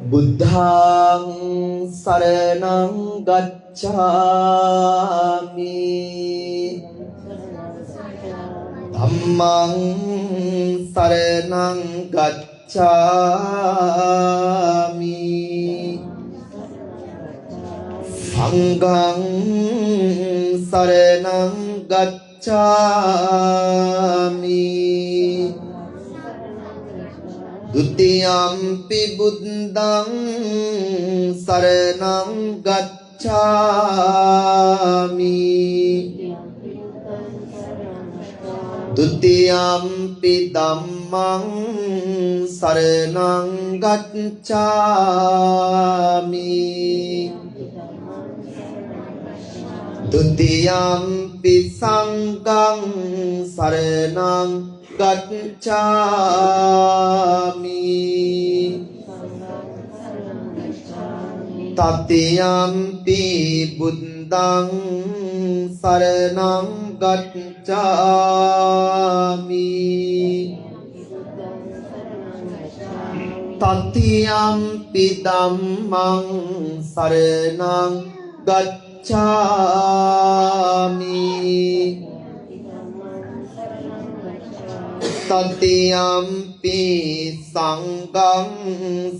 Buddhaṃ saraṇaṃ gacchāmi Dhammaṃ saraṇaṃ gacchāmi Saṅgham saraṇaṃ gacchāmi Dutiyampi buddhaṃ saraṇaṃ gacchāmi Dutiyampi dhammaṃ saraṇaṃ gacchāmi Dutiyampi saṅgham saraṇaṃ gacchāmi Tatiyampi buddhaṃ saraṇaṃ gacchāmi Tatiyampi dhammaṃ saraṇaṃ gacchāmi Tatiyampi saṅgham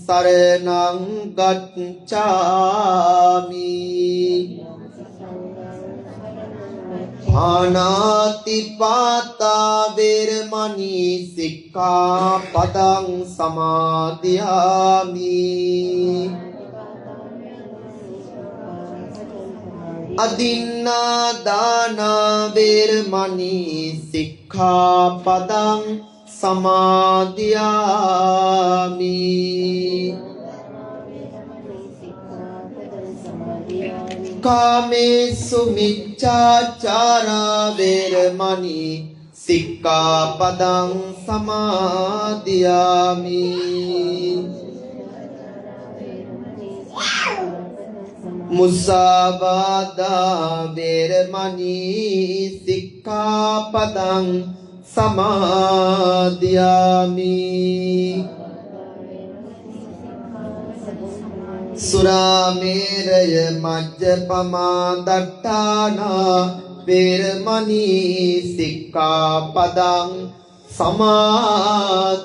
saraṇaṃ gacchāmi Pāṇātipātā vēramaṇī sikkhappadaṃ samādhiyāmi Adinādāna vēramaṇī sikkhappadaṃ samādhiyāmi Kāmesu miccācārā vēramaṇī sikkhappadaṃ samādhiyāmi Musāvādā vēramaṇī sikkhappadaṃ samādhiyāmi Surāmeraya majjapamā dattānā vēramaṇī sikkhappadaṃ samādhiyāmi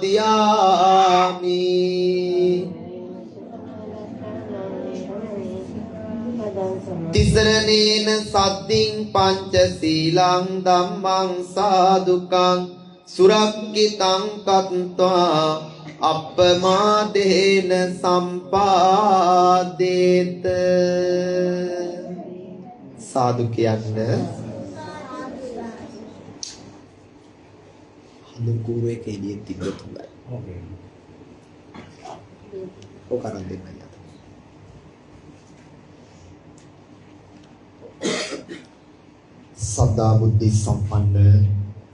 Tisaraṇena saddhiṃ pañcasīlaṃ dhammaṃ sādhukaṃ surakkitaṃ kattvā appamādena sampādeta සාදු කියන්න හඳුන් කූරු එක එළියෙන් තිබ්බ තුලයි. ඕකේ. ඔක අරන් දෙන්න යට. සදා බුද්ධි සම්පන්න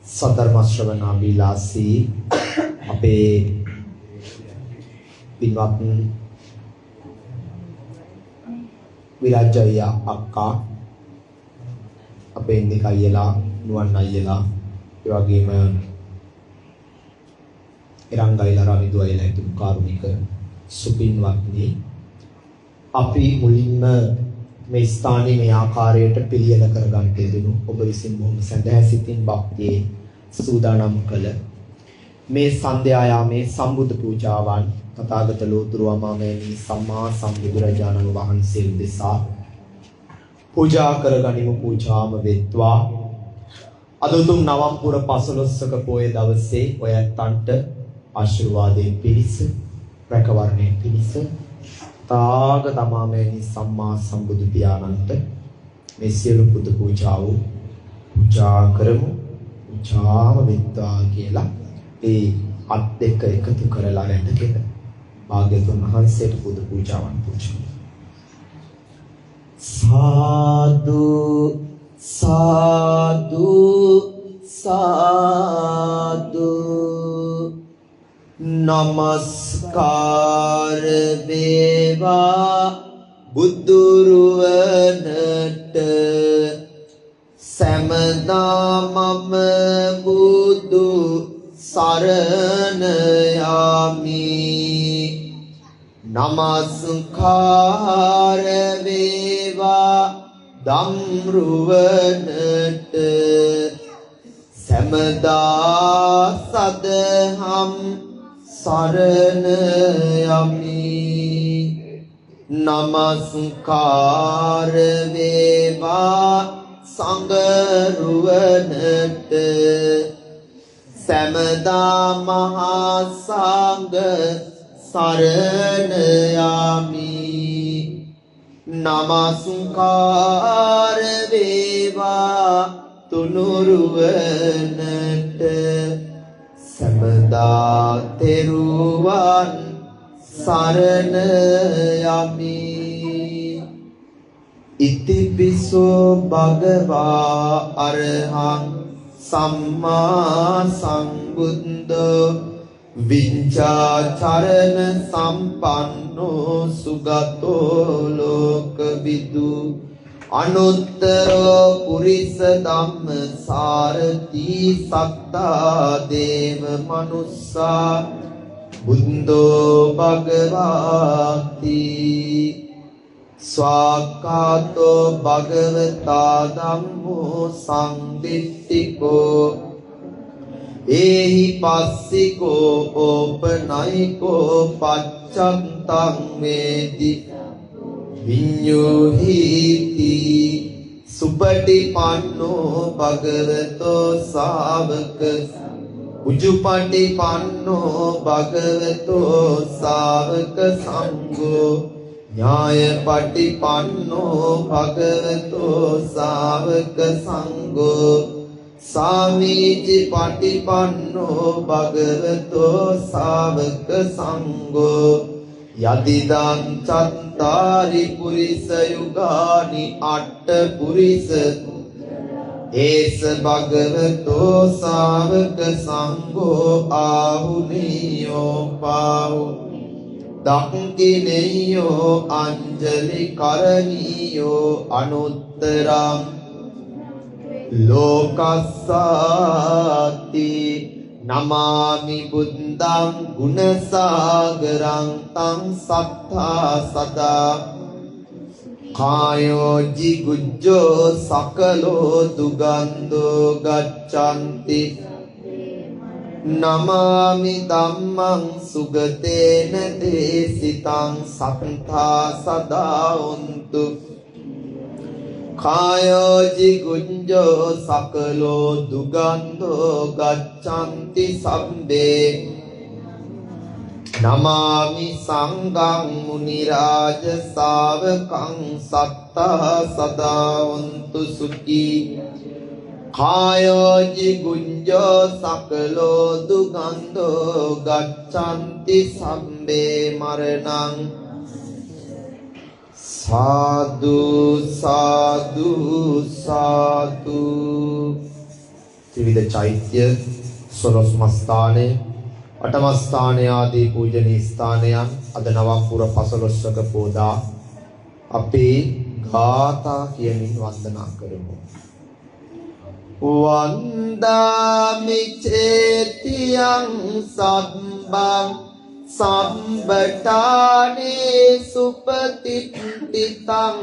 සදර්ම ශ්‍රවණා විලාසී අපේ පින්වත් විරාජය අක්කා අපේ ඉන්දික අයියලා නුවන් අයියලා ඒ වගේම ඉරංගයිලා රවිදු අයියලා ඉතුරු කාරුණික සුපින්වත්නි අපි මුලින්ම මේ ස්ථානයේ මේ ආකාරයට පිළියෙල කරගන්න දෙනු ඔබ විසින් බොහොම සැදැහැ සිතින් භක්තියේ සූදානම් කළ මේ සන්ධ්‍යායාමේ සම්බුද්ධ පූජාවන් තථාගත ලෝතුරු අමාමෑණී සම්මා සම්බුදුරජාණන් වහන්සේ උදෙසා පූජා කරගනිමු. පූජාම වෙත්වා. අද උතුම් නවම් පුර 15ක පොය දවසේ ඔයයන්ට ආශිර්වාදයෙන් පිණිස රැකවරණයෙන් පිණිස තාගත අමාමෑණී සම්මා සම්බුදු පියාණන්ට මේ සියලු පුද පූජාව පූජා කරමු. පූජාම වෙත්වා කියලා ඒ අත් දෙක එකතු කරලා රැඳගෙන භාග්‍යවතුන් වහන්සේට පුද පූජාවන් පුජමු. සාදු සාදු සාදු නමස්කාර වේවා බුදුරුවනට සෑමදා මම බුදු සරණ යමි නමස්කාර වේවා දම්රුවනට සමදා සදහම් සරණ යමි නමස්කාර වේවා සංඝරුවනට සමදා මහා සංඝ සරණ යමි නමස්කාර වේවා තුනුරුවනට සමදා තෙරුවන් සරණ යමි ඉතිපිසෝ භගවා අරහං සම්මා සම්බුද්ධෝ විඤ්ඤාචරණ සම්පන්නෝ සුගතෝ ලෝකවිදු අනුත්තරෝ පුරිස ධම්ම සාරති සත්තා දේව මනුස්සා බුද්ධෝ භගවාති ස්වාක්ඛාතෝ භගවතා ධම්මෝ සංදිට්ඨිකෝ ඒහි පස්සිකෝ ඕපනයිකෝ පච්චත්තං වේදි විඤ්ඤෝහීති සුපටිපන්නෝ භගවතෝ ශාවක උජුපටිපන්නෝ භගවතෝ ශාවක සංඝෝ ඥායපටිපන්නෝ භගවතෝ ශාවක සංඝෝ සාමීචි පටිපන්නෝ භගවතෝ ශාවක සංඝෝ යදිදං චත්තාරි පුරිස යුගානි අට්ඨ පුරිස ඒස භගවතෝ ශාවක සංඝෝ ආහුනියෝ පාහු දක්ඛිනේයෝ අංජලි කරණීයෝ අනුත්තරං ලෝකස්සාති නමාමි බුද්ධං ගුණසාගරං තං සත්තා සදා කායෝ ජිගුජ්ජෝ සකලෝ දුගන්ධෝ ගච්ඡanti නමාමි ධම්මං සුගතේන දේසිතං සත්තා සදා උන්තු කායෝ ජිගුඤ්ජෝ සකලෝ දුගන්ධෝ ගච්ඡanti සම්බේ නමාමි සංඝං මුනි රාජ ශාවකං සත්තා සදා උන්තු සුඛී කායෝ ජිගුඤ්ජෝ සකලෝ දුගන්ධෝ ගච්ඡanti සම්බේ මරණං සාදු සාදු සාදු ත්‍රිවිධ චෛත්‍ය සොළොස්මස්ථානය අටමස්ථානය ආදී පූජනීය ස්ථානයන් අද නවම්පුර පසළොස්වක පෝදා අපේ ගාථා කියමින් වන්දනා කරමු වන්දාමි චේතියං සම්බං සම්බටානේ සුපතිට්ඨිතං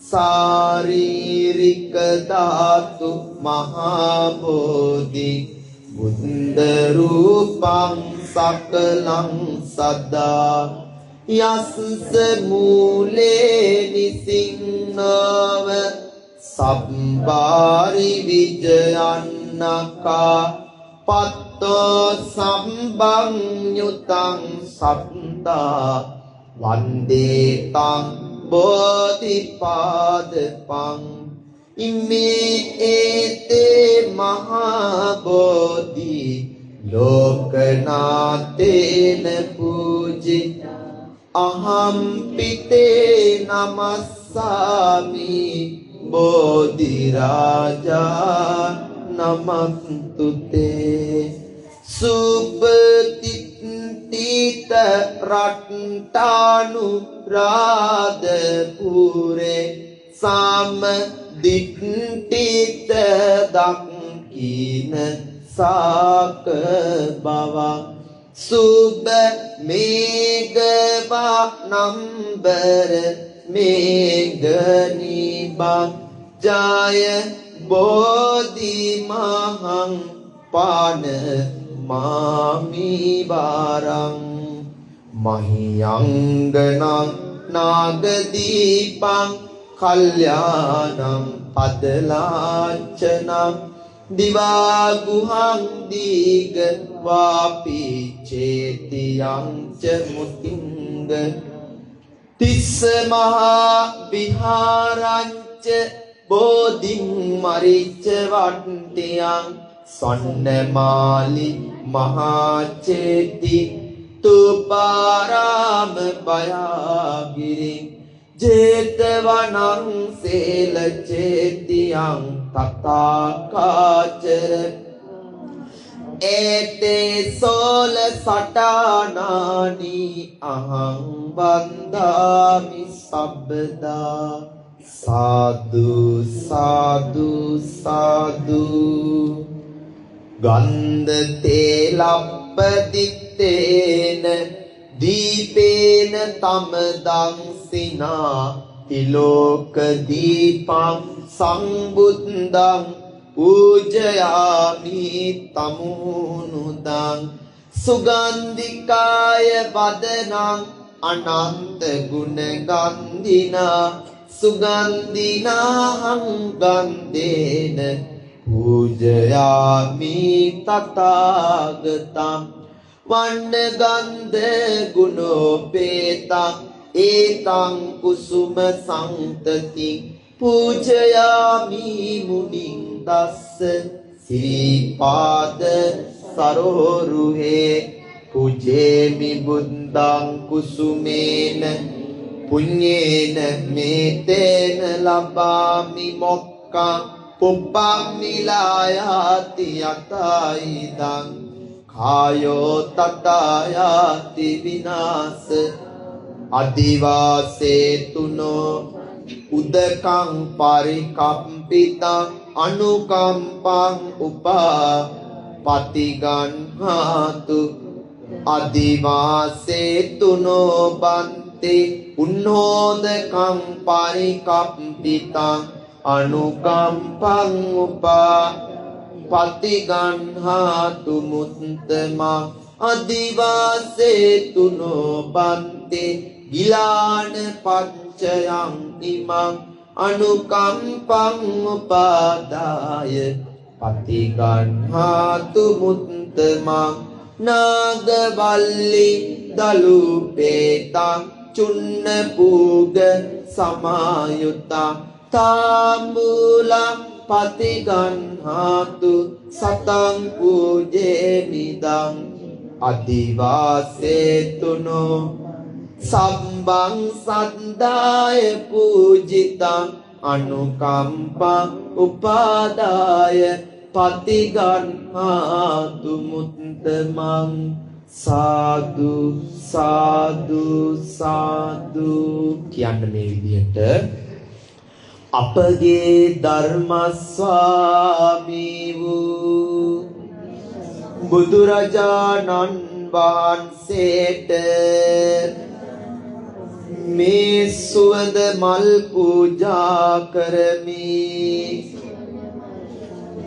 සාරීරික ධාතු මහා බෝධි බුද්ධ රූපං සකලං සදා යස්ස මූලේ නිසින්නව සම්බාරි විජයන්නකා පත්තෝ සම්බං යුතං සත්තා වන්දේ තං බෝධිපාදපං ඉමේ ඒතේ මහා බෝධි ලෝකනාතේන පූජි අහම් පිතේ නමස්සාමි බෝධි රාජා නමස්තුතේ සුපතිත්ථිත රට්ටානු රාදපුරේ සාම දිට්ඨිත දක්ඛින සාක බව සුබ මේඝවා නම්බර මේඝනිබං ජය බෝධි මහං පාන මාමි වරං මහියංගනං නාගදීපං කල්යාණං පදලාචනං දිවා ගුහං දීග වාපි චේතියං ච මුතිංග තිස්ස මහා විහාරංච බෝධින් මරිච්ච වට්ටියං සොන්නමාලි මහා චේති තුපාරාම බයාගිරින් ජේතවනං සේල චේතියං තථාකාචර ඒතේ සෝල සටානානි අහං වන්දාමි සබ්බදා සාදු සාදු සාදු ගන්ධ තේලප්පදිත්තේන දීපේන තමදං සිනා තිලෝක දීපං සංබුද්ධං ඌජයාමි තමුනුදං සුගන්ධිකාය වදනං අනන්ත ගුණ ගන්ධිනා සුගන්ධිනාහං ගන්ධේන පූජයාමි තථාගතං වන්න ගන්ධ ගුණෝපේතං ඒතං කුසුම සංතති පූජයාමි මුනිං දස්ස සිරිපාද සරෝරුහේ පූජේමි බුද්ධං කුසුමේන පුඤ්ඤේන මේතේන ලබාමි මොක්ඛං පුප්පම්මිලායාති යතයිදං කායෝ තතයාති විනාස අදිවාසේතුනෝ උදකං පරිකම්පිතං අනුකම්පං උපා පතිගන්හාතු අදිවාසේතුනෝ බන්ති උන්නෝදකං පරිකම්පිතං අනුකම්පං උපා පතිගන්හාතු මුත්තමං අදිවාසේතුනෝ බන්ති ගිලාන පච්චයං ඉමං අනුකම්පං උපාදාය පතිගන්හාතු මුත්තමං නාගවල්ලි දලුපේතං චුන්න පූග සමායුතං තාම්බූලං පතිගන්හාතු සතං පූජේමිදං අදිවාසේතුනෝ සම්බං සද්දාය පූජිතං අනුකම්පං උපාදාය පතිගන්හාතු මුත්තමං සාදු සාදු සාදු කියන්න මේ විදිහට අපගේ ධර්මස්වාමී වූ බුදුරජාණන් වහන්සේට මේ සුවඳ මල් පූජා කරමි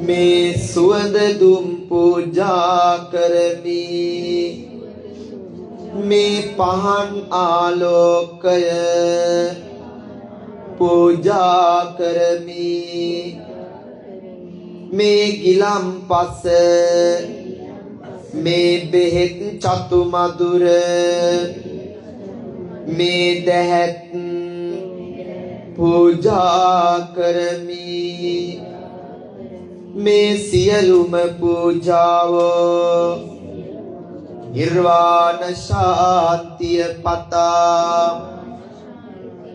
මේ සුවඳ දුම් පූජා කරමි මේ පහන් ආලෝකය පූජා කරමි මේ ගිලම්පස මේ බෙහෙත් චතු මధుර මේ දැහැත් පූජා කරමි මේ සියලුම පූජාව නිර්වාණ ශාන්තිය පතා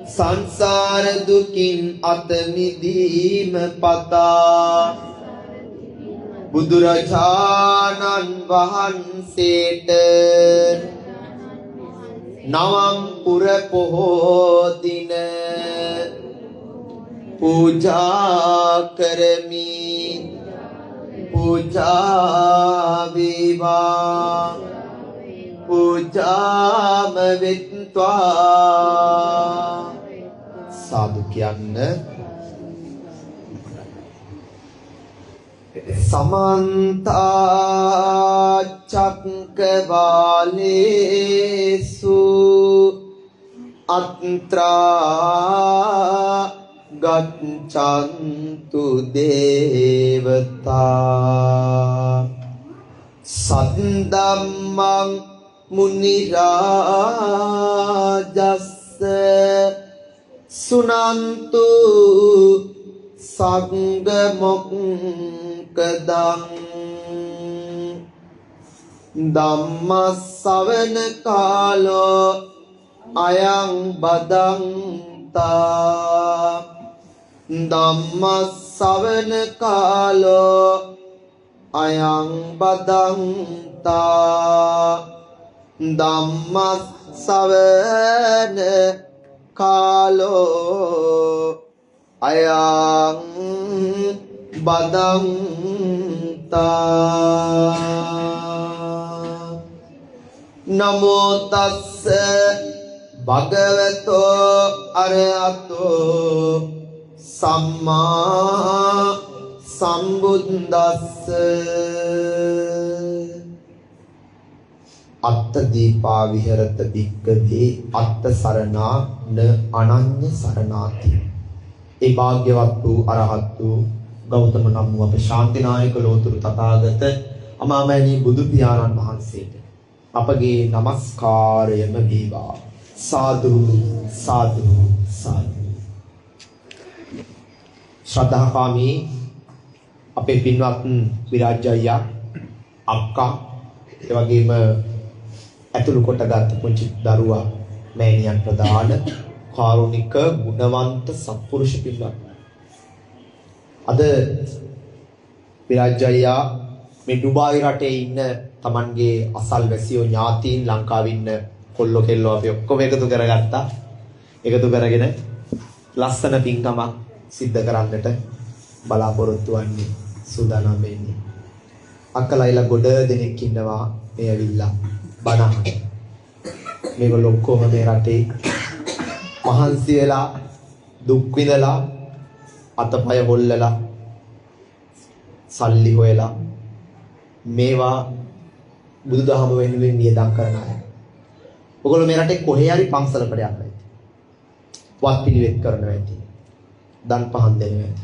සංසාර දුකින් අත මිදීම පතා බුදුරජාණන් වහන්සේට නවම් පුර පොහෝ දින පූජා කරමි පූජා වේවා පූජාම වෙත්වා සාදු කියන්න සමන්ත චක්කවාලේසු අත්‍රා ගච්ඡන්තු දේවතා සද්දම්මං මුනි රාජස්ස සුනන්තු සංඝ මොක්ඛදං ධම්ම ශ්‍රවණ කාලෝ අයං බදන්තා ධම්ම ශ්‍රවණ කාලෝ අයං බදන්තා ධම්ම ශ්‍රවණ කාලෝ අයං බදන්තා නමෝ තස්ස භගවතෝ අරහතෝ සම්මා සම්බුද්දස්ස අත්ත දීපා විහෙරත භික්ඛවේ අත්ත සරණා න අනඤ්ඤ සරණාති. ඒ භාග්‍යවත් වූ අරහත් වූ ගෞතම නම් වූ අප ශාන්තිනායක ලෝතුරු තථාගත අමාමෑණී බුදු පියාණන් වහන්සේට අපගේ নমස්කාරයම වේවා. සාදු සාදු සාදු. ශ්‍රද්ධාකාමී අපේ පින්වත් විරාජ්‍ය අයියා අක්කා ඒ වගේම ඇතුළු කොටගත් පුංචි දරුවා මෑණියන් ප්‍රදාන කාරුණික ගුණවන්ත සත්පුරුෂ පින්වත් අද විරාජ්‍ය අයියා මේ ඩුබායි රටේ ඉන්න Tamanගේ අසල්වැසියෝ ඥාතීන් ලංකාවේ ඉන්න කොල්ලෝ කෙල්ලෝ අපි ඔක්කොම එකතු කරගත්තා. එකතු කරගෙන ලස්සන පින්කමක් සිද්ධ කරන්නට බලාපොරොත්තු වෙන්නේ සූදානම් වෙන්නේ. අක්කලයිලා ගොඩ දෙනෙක් ඉන්නවා මේ ඇවිල්ලා බණ. මේගොල්ලෝ ඔක්කොම මේ රටේ මහන්සි වෙලා දුක් විඳලා අතපය හොල්ලලා සල්ලි හොයලා මේවා බුදුදහම වෙනුවෙන් නියදම් කරන අය. ඔයගොල්ලෝ මේ රටේ කොහේ හරි පන්සලකට යන්න ඇති. වත් පිළිවෙත් කරනවා ඇති. දන් පහන් දෙනවා ඇති.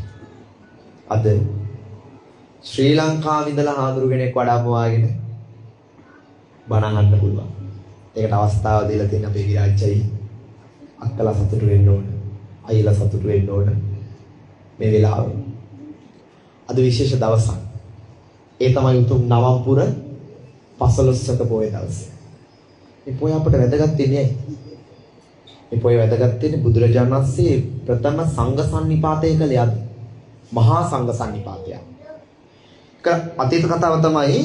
අද ශ්‍රී ලංකාවේ ඉඳලා හාමුදුරු කෙනෙක් වඩාම වාගෙන බණ අහන්න පුළුවන්. ඒකට අවස්ථාව දීලා තියෙන අපේ විරාජ්‍යයි අක්කලා සතුටු වෙන්න ඕන. අයියලා සතුටු වෙන්න ඕන. මේ වෙලාවේ අද විශේෂ දවසක්. ඒ තමයි උතුම් නවම්පුර පසළොස්වක පොය දවස. මේ පොය අපට වැදගත් වෙන්නේ ඇයි? මේ පොය වැදගත් වෙන්නේ බුදුරජාණන් වහන්සේ ප්‍රථම සංඝ සම්නිපාතය කළේ අද. මහා සංඝ සම්නිපාතය. අතීත කතාව තමයි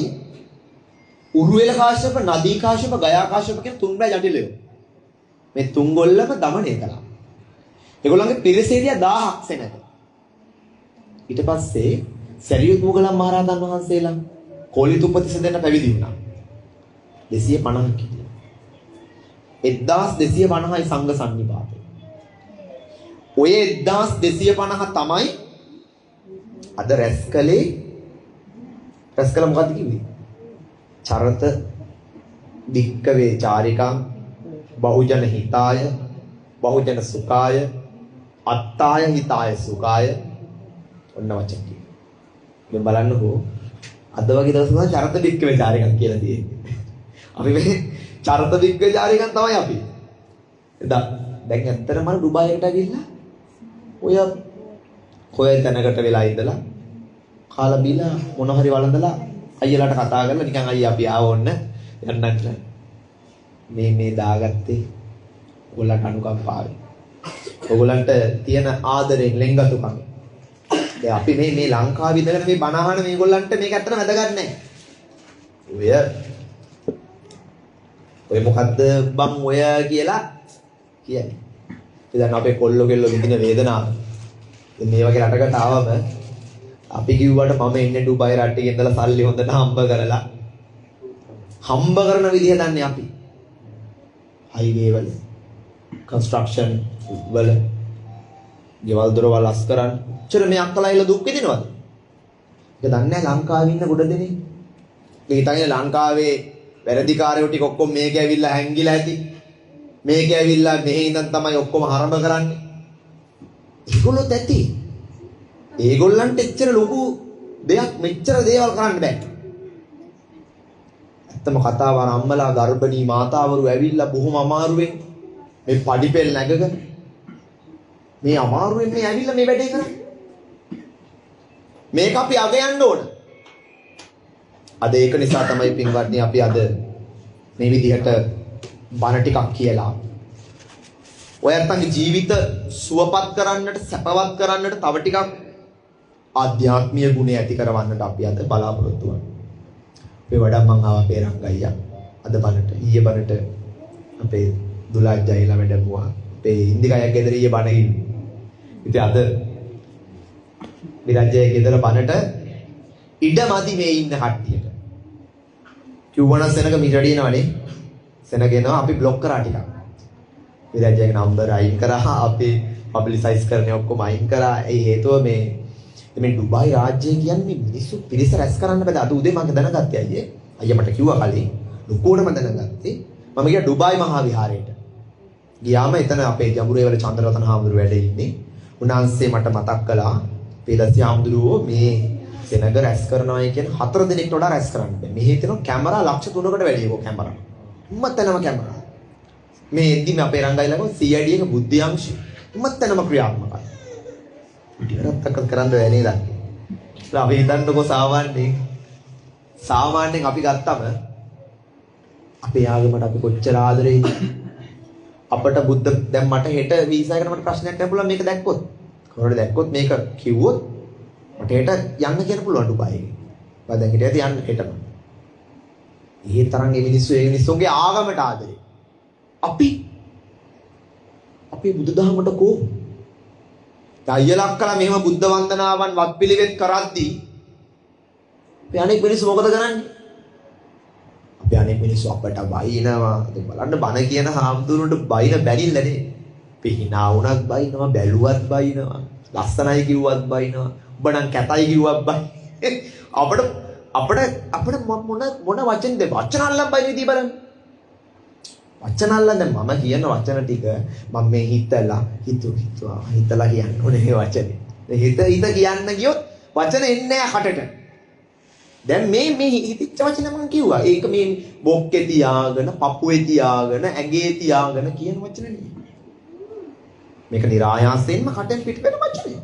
උරුවෙල කාශ්‍යප, නදී කාශ්‍යප, ගයා කාශ්‍යප කියන තුන් බෑ ජටිලයෝ. මේ තුන් ගොල්ලම দমনය කළා. ඒගොල්ලන්ගේ පිරිසේදියා 1000ක් සෙනඟ. ඊට පස්සේ සරියුත් මුගලන් මහරහතන් වහන්සේලා කෝලිත උපතිස්ස දෙන්න පැවිදි වුණා. 250ක් හිටියා. 1250යි සංඝ සම්නිපාතය. ඔය 1250 තමයි අද රැස්කලේ මොකද්ද කිව්වේ? චරත දික්කවේ චාරිකං බහුජන හිතාය බහුජන සුඛාය අත්තාය හිතාය සුඛාය ඔන්න වචන කිව්වා. මේ බලන්නකෝ අද වගේ දවසක චරත දික්කවේ චාරිකං කියලා තියෙන්නේ. අපි මේ චරත දික්කවේ චාරිකං තමයි අපි. දැන් ඇත්තටම මම ඩුබායිකට ගිහිල්ලා ඔය තැනකට වෙලා ඉඳලා කාලා බීලා මොන හරි වළඳලා අයියලාට කතා කරලා නිකන් අයියා අපි ආවොන්න යන්නත් මේ දාගත්තේ ඔයගොල්ලන්ට අනුකම්පාවෙන්. ඔයගොල්ලන්ට තියෙන ආදරෙන් ලෙන්ගතුකම. දැන් අපි මේ ලංකාවේ ඉඳගෙන මේ බණ අහන මේගොල්ලන්ට මේක ඇත්තට වැදගත් නැහැ. ඔය මොකද්ද බම් ඔය කියලා කියන්නේ. ඉතින් අපේ කොල්ලෝ කෙල්ලෝ විඳින වේදනාව. මේ වගේ රටකට ආවම අපි කිව්වට මම ඉන්නේ ඩුබායි රටේ ඉඳලා සල්ලි හොඳට හම්බ කරලා හම්බ කරන විදිහ දන්නේ අපි. හයිවේ වල, කන්ස්ට්‍රක්ෂන් වල, ගෙවල් දොරවල් අස් කරන්. චර මේ අක්කලායිලා දුක් විඳිනවද? ඒක දන්නේ නැහැ ලංකාවේ ඉන්න ගොඩ දෙනෙක්. මේ හිතන්නේ ලංකාවේ වැරදිකාරයෝ ටික ඔක්කොම මේක ඇවිල්ලා හැංගිලා ඇති. මේක ඇවිල්ලා මෙහි ඉඳන් තමයි ඔක්කොම හරඹ කරන්නේ. ඒගොල්ලොත් ඇති. ඒගොල්ලන්ට එච්චර ලොකු දෙයක් මෙච්චර දේවල් කරන්න බෑ. ඇත්තම කතාව අම්මලා ගර්භණී මාතාවරු ඇවිල්ලා බොහොම අමාරුවෙන් මේ පඩිපෙල් නැගගෙන මේ අමාරුවෙන් මේ ඇවිල්ලා මේ වැඩේ කරන්නේ. මේක අපි අගයන්න ඕන. අද ඒක නිසා තමයි පින්වත්නි අපි අද මේ විදිහට බණ ටිකක් කියලා ඔයත්න්ගේ ජීවිත සුවපත් කරන්නට සැපවත් කරන්නට තව ටිකක් ආධ්‍යාත්මීය ගුණ ඇති කරවන්නට අපි අද බලාපොරොත්තු වෙනවා. මේ වඩා මං ආවා අපේ රංගයියා අද බණට ඊයේ බණට අපේ දුලාජ්ජයිලා වැඩමුවා. අපේ ඉන්දිකායක් ගෙදර ඊයේ බණ ඉන්නේ. ඉතින් අද විරජ්ජයේ ගෙදර බණට ඉඩමදි මේ ඉන්න කට්ටියට. කිව්වනම් සෙනග මිරඩිනවනේ. සෙනගෙනවා අපි බ්ලොක් කරා ටිකක්. විරජ්ජයේ නම්බර් අයින් කරා අපි පබ්ලිසයිස් කරන්නේ ඔක්කොම අයින් කරා. ඒ හේතුව මේ ඩුබායි රාජ්‍යය කියන්නේ මිනිස්සු පිරිස රැස් කරන්න බෑ. අද උදේ මම දැනගත්තේ අයියේ. අයියා මට කිව්වා කලින් ලොකුවටම දැනගත්තේ. මම ගියා ඩුබායි මහා විහාරයට. ගියාම එතන අපේ ජඹුරේ වල චන්ද්‍රරතන හාමුදුරුවෝ වැඩ ඉන්නේ. උන්වහන්සේ මට මතක් කළා පේදස්සි හාමුදුරුවෝ මේ සෙනග රැස් කරනවා කියන 4 දිනකට වඩා රැස් කරන්න බෑ. මෙහි තියෙන කැමරා ලක්ෂ 3කට වැඩි ඒක කැමරා. උම්මතනම කැමරා. මේ එද්දිම අපේ රංගයිලක CID එක බුද්ධි අංශය. උම්මතනම ක්‍රියාත්මකයි. ඉතිරත්තක කරන්න බෑ නේද? අපි හිතන්නකො සාමාන්‍යයෙන් අපි ගත්තම අපේ ආගමට අපි කොච්චර ආදරෙයි. අපට බුද්ධ දැන් මට හෙට වීසා එකට මට ප්‍රශ්නයක් නැහැ පුළුවන් මේක දැක්කොත්. කොහොමද දැක්කොත් මේක කිව්වොත් මට හෙට යන්න කියන්න පුළුවන් ඩුබායි. මම දැන් හිටියද යන්න හෙටම. ඊ තරම් මේ මිනිස්සුන්ගේ ආගමට ආදරේ. අපි බුදුදහමට කෝ අයියලක්කලා මෙහෙම බුද්ධ වන්දනාවන් වත්පිළිවෙත් කරද්දී අපි අනෙක් මිනිස්සු මොකද කරන්නේ? අපි අනෙක් මිනිස්සු අපට බයිනවා. බලන්න බණ කියන හාමුදුරුවන්ට බයින බැනිල්ලනේ. පිහිනා වුණත් බයිනවා, බැලුවත් බයිනවා, ලස්සනයි කිව්වත් බයිනවා, ඔබ නම් කැතයි කිව්වත් බයි. අපිට මොන වචනද? වචන අල්ලන් බයින විදිහ බලන්න. වචන අල්ලන් දැන් මම කියන වචන ටික මම මේ හිතලා කියන්න ඕනේ මේ වචනේ. හිත කියන්න ගියොත් වචන එන්නේ නැහැ කටට. දැන් මේ හිතච්ච වචන මම කිව්වා. ඒක මේ බොක්කේ තියාගෙන, පපුවේ තියාගෙන, ඇඟේ තියාගෙන කියන වචන නෙමෙයි. මේක નિરાයාසයෙන්ම කටෙන් පිට වෙන වචනේ.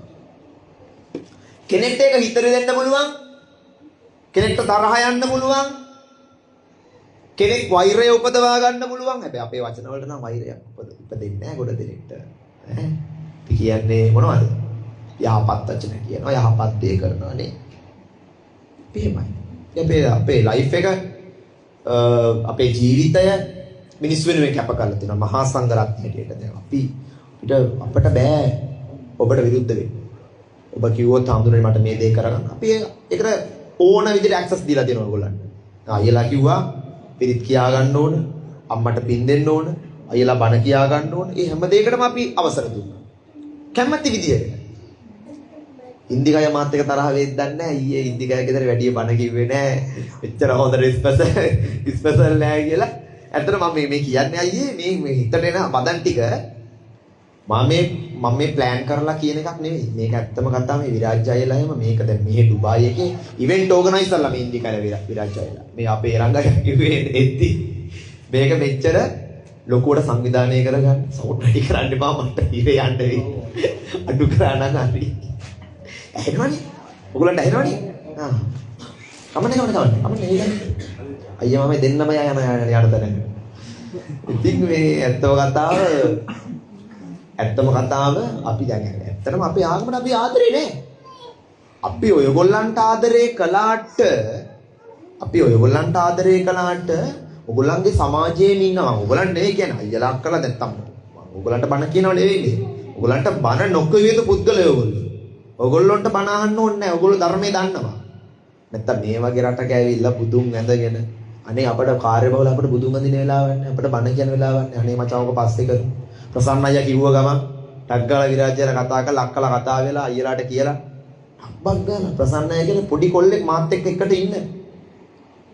කෙනෙක්ට ඒක හිතට දෙන්න පුළුවන්. කෙනෙක්ට තරහ යන්න පුළුවන්. කෙනෙක් වෛරය උපදවා ගන්න පුළුවන්. හැබැයි අපේ වචන වලට නම් වෛරයක් උපදින්නේ නැහැ ගොඩ දෙනෙක්ට. අපි කියන්නේ මොනවද? යහපත් වචන කියනවා, යහපත් දේ කරනවා නේ. එහෙමයි. අපේ ලයිෆ් එක අපේ ජීවිතය මිනිස් වෙනුවෙන් කැප කරලා තියෙනවා. මහා සංඝරත්නය හැටියට දැන් අපිට බෑ ඔබට විරුද්ධ වෙන්න. ඔබ කිව්වොත් හඳුනන්නේ මට මේ දේ කරගන්න. අපි ඒකට ඕන විදිහට ඇක්සස් දීලා දෙනවා ඔයගොල්ලන්ට. අයියලා කිව්වා පිරිත් කියා ගන්න ඕන, අම්මට පින් දෙන්න ඕන, අයියලා බණ කියා ගන්න ඕන. මේ හැම දෙයකටම අපි අවසර දුන්නා. කැමැති විදියට. ඉන්දිකය මාත් එක තරහ වෙද්ද නැහැ. ඊයේ ඉන්දිකය ගෙදර වැඩි බණ කිව්වේ නැහැ. එච්චර හොඳට ස්පෙෂල් නැහැ කියලා. ඇත්තට මම මේ කියන්නේ අයියේ මේ හිතට එන වදන් ටික මම මේ ප්ලෑන් කරලා කියන එකක් නෙවෙයි. මේක ඇත්තම කතාව මේ විරාජ් අයලා එහෙම මේක දැන් මේ ඩුබායි එකේ ඉවෙන්ට් ඕගනයිසර්ලා මේ ඉන්දිකය විරාජ් අයලා. මේ අපේ රංගය කිව්වේ එද්දි මේක මෙච්චර ලොකුවට සංවිධානය කරගන්න සවුන්ඩ් රෙඩි කරන්න එපා මට ඉවේ යන්න වෙයි. අඩු කරා නම් හරි. ඇහෙනවනේ. ඔයගොල්ලන්ට ඇහෙනවනේ. කමන්නේ අයියා මම දෙන්නම යන තැන. ඉතින් මේ ඇත්තම කතාව අපි දැන් ඇත්තටම අපේ ආගමට අපි ආදරේ නෑ. අපි ඔයගොල්ලන්ට ආදරේ කළාට ඔයගොල්ලන්ගේ සමාජයෙන් ඉන්නවා. ඔයගොල්ලන්ට නෙවෙයි කියන්නේ අයියලා අක්කලා නැත්තම්. ඔයගොල්ලන්ට බණ කියනව නෙවෙයි. ඔයගොල්ලන්ට බණ නොකිය යුතු පුද්ගලයෝ ඔයගොල්ලෝ. ඔයගොල්ලන්ට බණ අහන්න ඕනේ නැහැ. ඔයගොල්ලෝ ධර්මයේ දන්නවා. නැත්තම් මේ වගේ රටක ඇවිල්ලා බුදුන් වැඳගෙන අනේ අපිට කාර්යබහුල අපිට බුදුන් වඳින වෙලාවක් නැහැ. අපිට බණ කියන වෙලාවක් නැහැ. අනේ මචං ඔක පස්සේ කරු. ප්‍රසන්න අයියා කිව්ව ගමන් ටග්ගාලා විරාජ්‍යලා කතා කරලා අක්කලා කතා වෙලා අයියලාට කියලා අබ්බක් ගන්න ප්‍රසන්න අයියා කියන පොඩි කොල්ලෙක් මාත් එක්ක එකට ඉන්න.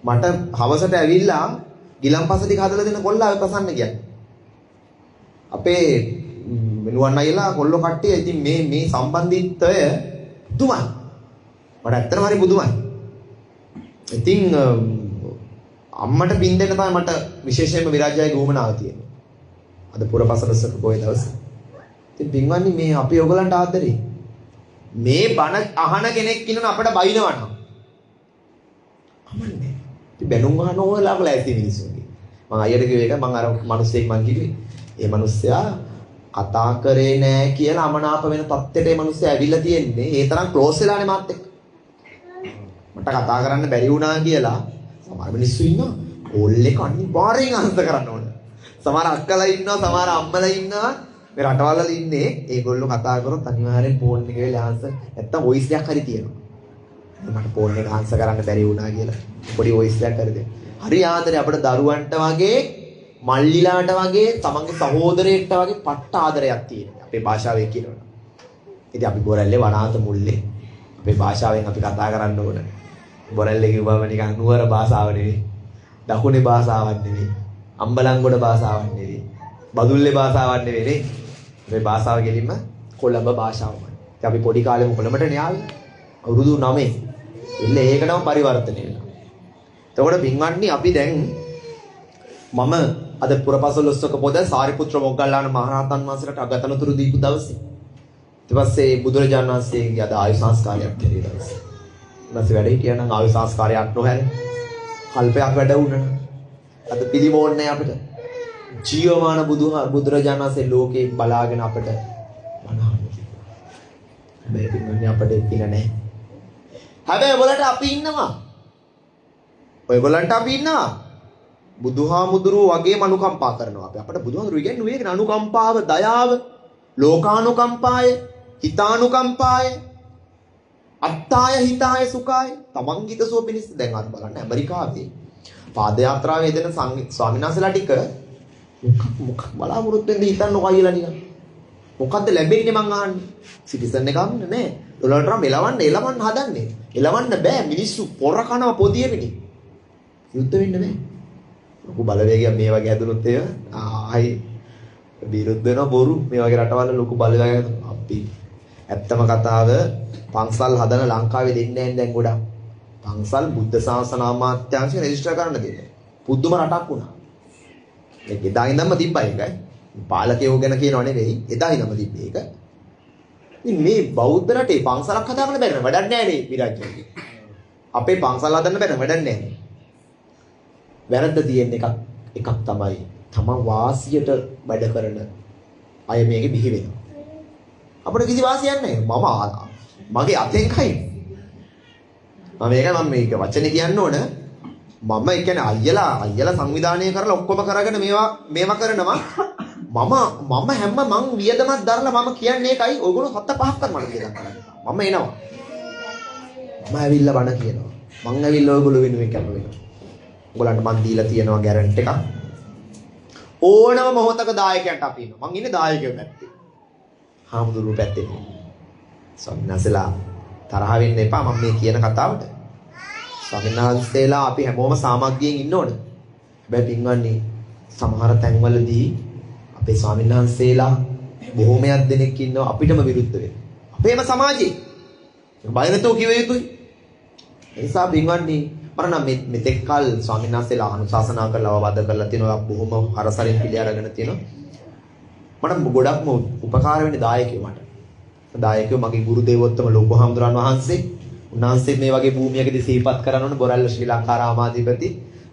මට හවසට ඇවිල්ලා ගිලම්පස ටික හදලා දෙන කොල්ලා ප්‍රසන්න කියන්නේ. අපේ මෙනුවන් අයියලා කොල්ලෝ කට්ටිය ඉතින් මේ සම්බන්ධීත්වය පුදුමයි. මට ඇත්තටම හරි පුදුමයි. ඉතින් අම්මට පින් දෙන්න තමයි මට විශේෂයෙන්ම විරාජ්‍යයේ ගෝමනාව තියෙනවා. අද පුරපසලසක පොයේ දවසේ. ඉතින් පින්වන්නේ මේ අපි ඔයගලන්ට ආදරේ. මේ බණ අහන කෙනෙක් ඉන්නන අපිට බයිනවා නම්. අමන්නේ. ඉතින් බැනුම් අහන ඕලාක ලෑස්ති මිනිස්සුන්ගේ. මම අයියට කිව්ව එක මම අර මිනිස්සෙක් මං කිව්වේ. ඒ මිනිස්සයා කතා කරේ නෑ කියලා අමනාප වෙන තත්ත්වයට මේ මිනිස්සයා ඇවිල්ලා තියෙන්නේ. ඒ තරම් ක්ලෝස් වෙලානේ මාත් එක්ක. මට කතා කරන්න බැරි වුණා කියලා සමහර මිනිස්සු ඉන්නවා. ඕල්ලේ අනිවාර්යෙන් අන්ත කරන්න ඕන. සමහර අක්කලා ඉන්නවා, සමහර අම්මලා ඉන්නවා. මේ රටවල් වල ඉන්නේ ඒගොල්ලෝ කතා කරොත් අනිවාර්යෙන් ෆෝන් එකේ වෙලා ආන්සර් නැත්තම් වොයිස් එකක් හරි තියෙනවා. මට ෆෝන් එක ආන්සර් කරන්න බැරි වුණා කියලා පොඩි වොයිස් එකක් හරි දෙන්න. හරි ආදරේ අපේ දරුවන්ට වගේ මල්ලිලාට වගේ තමන්ගේ සහෝදරයෙක්ට වගේ පට්ට ආදරයක් තියෙනවා. අපේ භාෂාවේ කියනවනේ. ඉතින් අපි බොරැල්ලේ වනාත මුල්ලේ අපේ භාෂාවෙන් අපි කතා කරන්න ඕන. බොරැල්ලේ කිව්වම නිකන් නුවර භාෂාව නෙවෙයි. දකුණේ භාෂාවක් නෙවෙයි. අම්බලන්ගොඩ භාෂාවක් නෙවෙයි. බදුල්ලේ භාෂාවක් නෙවෙයි නේ. මේ භාෂාව ගෙලින්ම කොළඹ භාෂාවමයි. ඉතින් අපි පොඩි කාලෙම කොළඹට න්යාවේ. අවුරුදු 9. එල්ල ඒකටම පරිවර්තනය වෙනවා. එතකොට පින්වත්නි අපි දැන් මම අද පුරපසළොස්වක පොත සාරිපුත්‍ර මොග්ගල්ලාන මහරහතන් වහන්සේට අගතනතුරු දීපු දවසේ. ඊට පස්සේ බුදුරජාණන් වහන්සේගේ අද ආයු සංස්කාරයක් කෙරේ දවසේ. ඊපස්සේ වැඩ හිටියා නම් ආයු සංස්කාරයක් නොහැර කල්පයක් වැඩ වුණා. අද පිළිමෝන්නේ අපිට. ජීවමාන බුදුරජාණන් වහන්සේ ලෝකේ බලාගෙන අපිට වනහන්න කිව්වා. මේ පින්වත්නි අපිට පින නැහැ. හැබැයි ඔයගොල්ලන්ට අපි ඉන්නවා. ඔයගොල්ලන්ට අපි ඉන්නවා. බුදුහාමුදුරුව වගේම අනුකම්පා කරනවා අපි. අපිට බුදුහාමුදුරුව කියන්නේ මේක අනුකම්පාව, දයාව, ලෝකානුකම්පාය, හිතානුකම්පාය, අත්තාය හිතාය සුඛාය. තමන්ගේ හිතසුව පිණිස දැන් අර බලන්න ඇමරිකාවේ පාදයාත්‍රාවේ දෙන ස්වාමීන් වහන්සේලා ටික මොකක් බලාපොරොත්තු වෙන්නේ හිතන්නකෝ අයියලා නිකන්. මොකද්ද ලැබෙන්නේ මං අහන්නේ? සිටිසන් එක ගන්න නෑ. ඩොනල්ඩ් ට්‍රම්ප් එලවන්න හදන්නේ. එලවන්න බෑ මිනිස්සු පොර කනවා පොදියෙමිනි. යුද්ධ වෙන්න බෑ. ලොකු බලවේගයක් මේ වගේ හැදුනොත් ඒ ආයි විරුද්ධ වෙන බොරු මේ වගේ රටවල ලොකු බලවේගයක් අපි ඇත්තම කතාව පන්සල් හදන ලංකාවේ දෙන්නේ නැහැ දැන් ගොඩක්. පන්සල් බුද්ධ ශාසන අමාත්‍යාංශය රෙජිස්ටර් කරන්න දෙන්නේ. පුදුම රටක් වුණා. ඒක එදා ඉඳන්ම තිබ්බා ඒකයි. පාලකයෝ ගැන කියනව නෙවෙයි. එදා ඉඳන්ම තිබ්බේ ඒක. ඉතින් මේ බෞද්ධ රටේ පන්සලක් හදාගන්න බැරි වැඩක් නැහැ නේ විරාජ්‍යෝගේ. අපේ පන්සල් හදන්න බැරි වැඩක් නැහැ. වැරද්ද තියෙන එකක් තමයි තමන් වාසියට වැඩ කරන අය මේකේ බිහි වෙනවා. අපිට කිසි වාසියක් නැහැ. මගේ අතෙන් කයි. මම මේක වචනේ කියන්න ඕන. මම ඒ කියන්නේ අයියලා සංවිධානය කරලා ඔක්කොම කරගෙන මේවා කරනවා. මම හැම මං වියදමක් දරලා මම කියන්නේ ඒකයි. ඔයගොල්ලෝ 7-5ක් කරනවා කියලා කරන්නේ. මම එනවා. මම ඇවිල්ලා බණ කියනවා. මං ඇවිල්ලා ඔයගොල්ලෝ වෙනුවෙන් කැප වෙනවා. ඔයගොල්ලන්ට මං දීලා තියෙනවා ගැරන්ටි එකක්. ඕනම මොහොතක දායකයන්ට අපි ඉන්නවා. මං ඉන්නේ දායකයෝ පැත්තේ. හාමුදුරුවෝ පැත්තේ. ස්වාමිනාසලා තරහ වෙන්න එපා මම මේ කියන කතාවට. ස්වාමිනාසලා අපි හැමෝම සාමග්ගයෙන් ඉන්න ඕනේ. හැබැයි පින්වන්නේ සමහර තැන්වලදී අපේ ස්වාමිනාසලා බොහෝමයක් දෙනෙක් ඉන්නවා අපිටම විරුද්ධ වෙන. අපේම සමාජයේ. බය නැතුව කිව යුතුයි. ඒ නිසා පින්වන්නේ මරණ මෙතෙක් කල ස්වාමීන් වහන්සේලා අනුශාසනා කරලා අවවාද කරලා තියෙනවා බොහොම හරසරින් පිළි අරගෙන තියෙනවා මට ගොඩක්ම උපකාර වෙන්නේ දායකයෝ මට දායකයෝ මගේ ගුරු දේවෝත්තම ලොකු හාමුදුරන් වහන්සේ උන්වහන්සේ මේ වගේ භූමියකදී සිහිපත් කරන්න ඕන බොරැල්ල ශ්‍රී ලංකා රාමාධිපති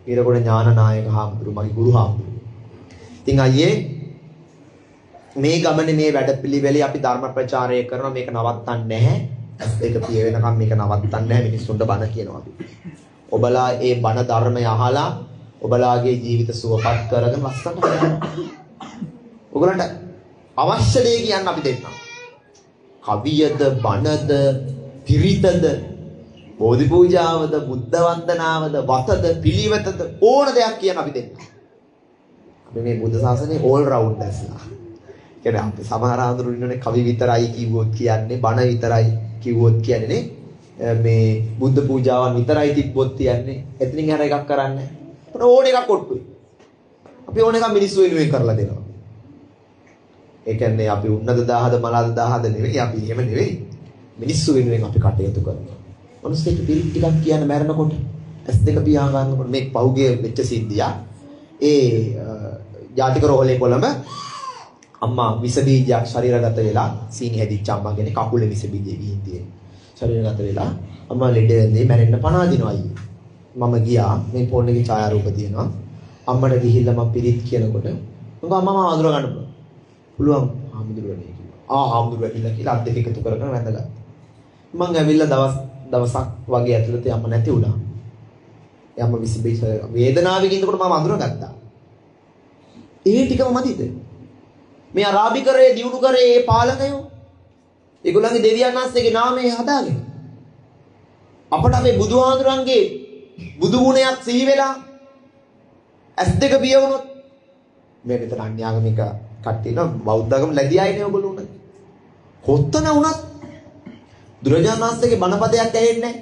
ඊරගොඩ ඥානනායක හාමුදුරු මගේ ගුරු හාමුදුරු ඉතින් අයියේ මේ ගමනේ මේ වැඩපිළිවෙලේ අපි ධර්ම ප්‍රචාරය කරනවා මේක නවත්තන්නේ නැහැ ඒක පිය වෙනකම් මේක නවත්තන්නේ නැහැ මිනිස්සුන්ට බණ කියනවා අපි ඔබලා ඒ බණ ධර්මය අහලා ඔබලාගේ ජීවිත සුවපත් කරගෙන ලස්සනට හදනවා. ඔයගලන්ට අවශ්‍ය දේ කියන්න අපි දෙන්නම්. කවියද බණද පිරිතද බෝධි පූජාවද, බුද්ධ වන්දනාවද, වතද, පිළිවෙතද ඕන දෙයක් කියන අපි දෙන්න. අපි මේ බුද්ධ ශාසනයේ ඕල් රවුන්ඩර්ස්ලා. කියන්නේ අපි සමහර ආඳුරු ඉන්නනේ කවි විතරයි කිව්වොත් කියන්නේ, බණ විතරයි කිව්වොත් කියන්නේ මේ බුද්ධ පූජාවන් විතරයි තිබ්බොත් කියන්නේ. එතනින් හැර එකක් කරන්නේ. ඕන එකක් ඔට්ටුයි. අපි ඕන එකක් මිනිස්සු වෙනුවෙන් කරලා දෙනවා. ඒ කියන්නේ අපි උන්නද 1000ද මලාද 1000ද නෙවෙයි, අපි එහෙම නෙවෙයි. මිනිස්සු වෙනුවෙන් අපි කටයුතු කරනවා. මොනසෙට පිරිත් ටිකක් කියන මැරෙනකොට S2 පියා ගන්නකොට මේ පහුගිය වෙච්ච සිද්ධිය. ඒ ජාතික රෝහලේ කොළඹ අම්මා විස බීජයක් ශරීරගත වෙලා සීනි හැදිච්ච අම්මා කෙනෙක් කකුලේ විස බීජේ ගිහින් තියෙන. ශරීරගත වෙලා අම්මා ලෙඩ වෙන්නේ මැරෙන්න පණ අදිනවා අයියේ. මම ගියා මේ ෆෝන් එකේ ඡායාරූප තියෙනවා. අම්මට ගිහිල්ලා මම පිරිත් කියනකොට මම අම්මා මාව අඳුර ගන්න පුළුවන් ආමුදුරනේ කිව්වා. ආමුදුර ඇවිල්ලා කියලා අත් දෙක එකතු කරගෙන වැඳගත්තා. මම ඇවිල්ලා දවසක් වගේ ඇතුළත යම නැති වුණා. යම විස බීජ වේදනාවකින් ඉන්නකොට මම අඳුරගත්තා. ඒ ටිකම මදිද? මේ අරාබිකරේ දියුණු කරේ ඒ පාලකයෝ ඒගොල්ලන්ගේ දෙවියන් වහන්සේගේ නාමය හදාගෙන අපට මේ බුදුහාඳුරන්ගේ බුදු ගුණයක් සිහි වෙලා S2 පිය වුණොත් මේ විතර අන්‍යාගමික කට්ටිය නෝ බෞද්ධගම ලැබී ආයේ නේ ඔයගොල්ලෝ උනේ කොත්තන වුණත් දුරජාණන් වහන්සේගේ බණපදයක් ඇහෙන්නේ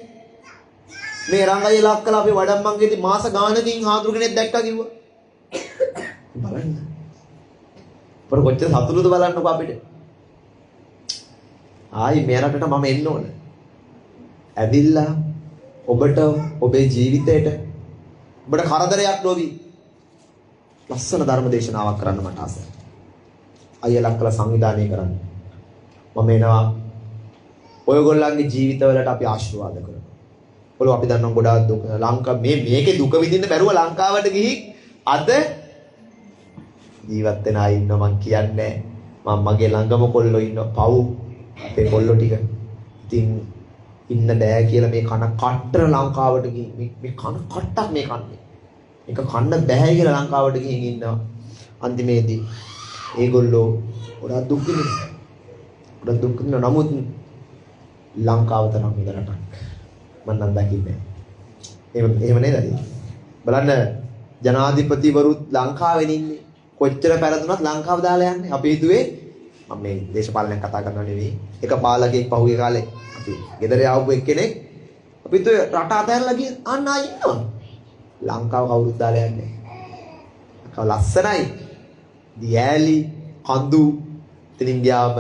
මේ රංගය ලක්කලා අපි වඩම්මන්ගේදී මාස ගානකින් හාඳුරු කෙනෙක් දැක්කා කිව්වා බලන්න පොර කොච්චර සතුටුද බලන්නකෝ අපිට. ආයි මේ රටට මම එන්න ඕන. ඇවිල්ලා ඔබට ඔබේ ජීවිතේට ඔබට කරදරයක් නොවි. ලස්සන ධර්ම දේශනාවක් කරන්න මට ආසයි. අයියලක් කළ සංවිධානය කරන්න. මම එනවා ඔයගොල්ලන්ගේ ජීවිතවලට අපි ආශිර්වාද කරනවා. ඔයගොල්ලෝ අපි දන්නවා ගොඩාක් දුක ලංකාව මේකේ දුක විඳින්න බැරුව ලංකාවට ගිහින් අද ජීවත් වෙන අය ඉන්නවා මං කියන්නේ මම මගේ ළඟම කොල්ලෝ ඉන්නවා පව් අපේ කොල්ලෝ ටික ඉතින් ඉන්න බෑ කියලා මේ කන කට්ටර ලංකාවට ගිහින් මේ කන කට්ටක් මේ කන්නේ මේක කන්න බෑ කියලා ලංකාවට ගිහින් ඉන්නවා අන්තිමේදී ඒගොල්ලෝ ගොඩක් දුක් විඳිනවා නමුත් ලංකාව තරම් හොඳ රටක් මම නම් දකින්නේ එහෙම නේද බලන්න ජනාධිපතිවරුත් ලංකාවෙන් ඉන්නේ කොච්චර පෙරදුනත් ලංකාව දාලා යන්නේ. අපි හිතුවේ මම මේ දේශපාලනයක් කතා කරනවා නෙවෙයි. එක පාලකෙක් පහුගිය කාලේ අපි ගෙදර ආවපු එක්කෙනෙක් අපි හිතුවේ රට අතහැරලා ගිය අන්න ආයි ඉන්නවා. ලංකාව කවුරුත් දාලා යන්නේ. ලස්සනයි. දියැලි කඳු ඉතින් ගියාම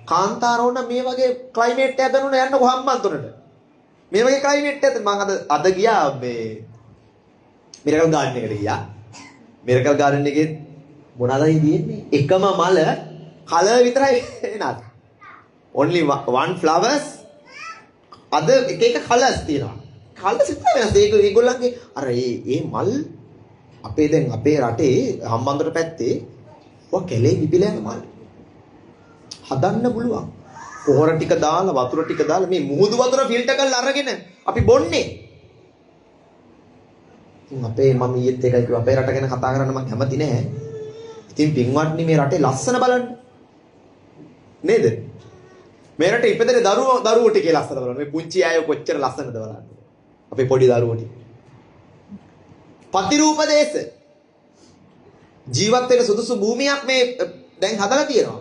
කාන්තාරෝණ මේ වගේ ක්ලයිමේට් එකක් දනුන යන්න කොහම්බන්තොනට. මේ වගේ ක්ලයිමේට් එකක් මම අද ගියා මේ මිරකල් ගාඩන් එකට ගියා. මිරකල් ගාඩන් එකේ මොනවාදයි තියෙන්නේ? එකම මල කලර් විතරයි එනත්. only one flowers අද එක එක කලර්ස් තියෙනවා. කලර්ස් විතරයි. ඒක ඒගොල්ලන්ගේ අර මේ මල් අපේ දැන් අපේ රටේ හම්බන්තොට පැත්තේ ඔය කැලේ පිපිලා යන මල්. හදන්න පුළුවන්. පොහොර ටික දාලා වතුර ටික දාලා මේ මුහුදු වතුර ෆිල්ටර් කරලා අරගෙන අපි බොන්නේ. ඉතින් අපේ මම ඊයේත් එකයි කිව්වා අපේ රට ගැන කතා කරන්න මම කැමති නෑ. ඉතින් පින්වත්නි මේ රටේ ලස්සන බලන්න. නේද? මේ රටේ ඉපදෙන දරුවෝ ටිකේ ලස්සන බලන්න. මේ පුංචි අය කොච්චර ලස්සනද බලන්න. අපේ පොඩි දරුවෝ ටික. පතිරූප දේශ ජීවත් වෙන සුදුසු භූමියක් මේ දැන් හදලා තියෙනවා.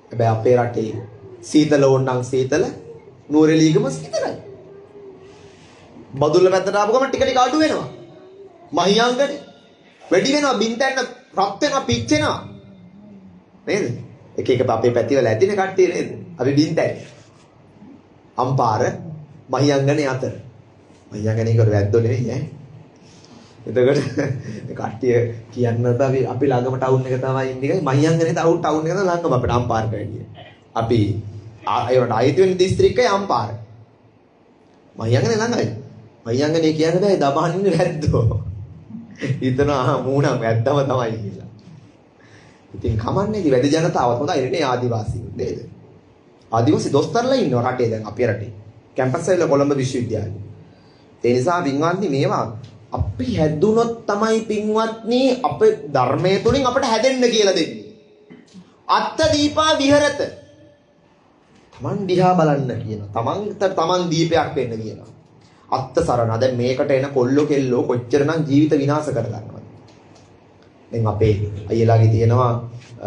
හැබැයි අපේ රටේ සීතල ඕනනම් සීතල නූරෙලීගම සීතලයි. බදුල්ල පැත්තට ආපු ගමන් ටික ටික අඩු වෙනවා. මහියංගනේ වැඩි වෙනවා බින්තැන්න රත් වෙනවා පිච්චෙනවා. නේද? එක එක අපේ පැතිවල ඇදින කට්ටිය නේද? අපි බින්තැන්න. අම්පාර මහියංගනේ අතර. මහියංගනේ කර වැද්දෝ නෙවෙයි ඈ. එතකොට කට්ටිය කියන්නත් අපි ළඟම ටවුන් එක තමයි ඉන්නේ. මහියංගනේ ටවුන් එක තමයි ළඟම අපිට අම්පාරට වැඩිය. අපි ඒවට අයිති වෙන දිස්ත්‍රික්කය අම්පාර. මහියංගනේ ළඟයි. මහියංගනේ කියන්නේ බෑ දමහන් ඉන්නේ වැද්දෝ. හිතනවා මූණක් වැද්දම තමයි කියලා. ඉතින් කමන්නේ ඉතින් වැඩි ජනතාවත් හොඳයි නේ ආදිවාසීන් නේද? ආදිවාසී දොස්තරලා ඉන්නවා රටේ දැන් අපේ රටේ. කැම්පස් වල කොළඹ විශ්වවිද්‍යාලේ. ඒ නිසා පින්වත්නි මේවා අපි හැදුනොත් තමයි පින්වත්නි අපේ ධර්මයේ තුලින් අපිට හැදෙන්න කියලා දෙන්නේ. අත්ත දීපා විහෙරත. තමන් දිහා බලන්න කියනවා. තමන් දීපයක් වෙන්න කියනවා. අත්ත සරණ. දැන් මේකට එන කොල්ලෝ කෙල්ලෝ කොච්චරනම් ජීවිත විනාශ කරගන්නවද? දැන් අපේ අයියලාගේ තියෙනවා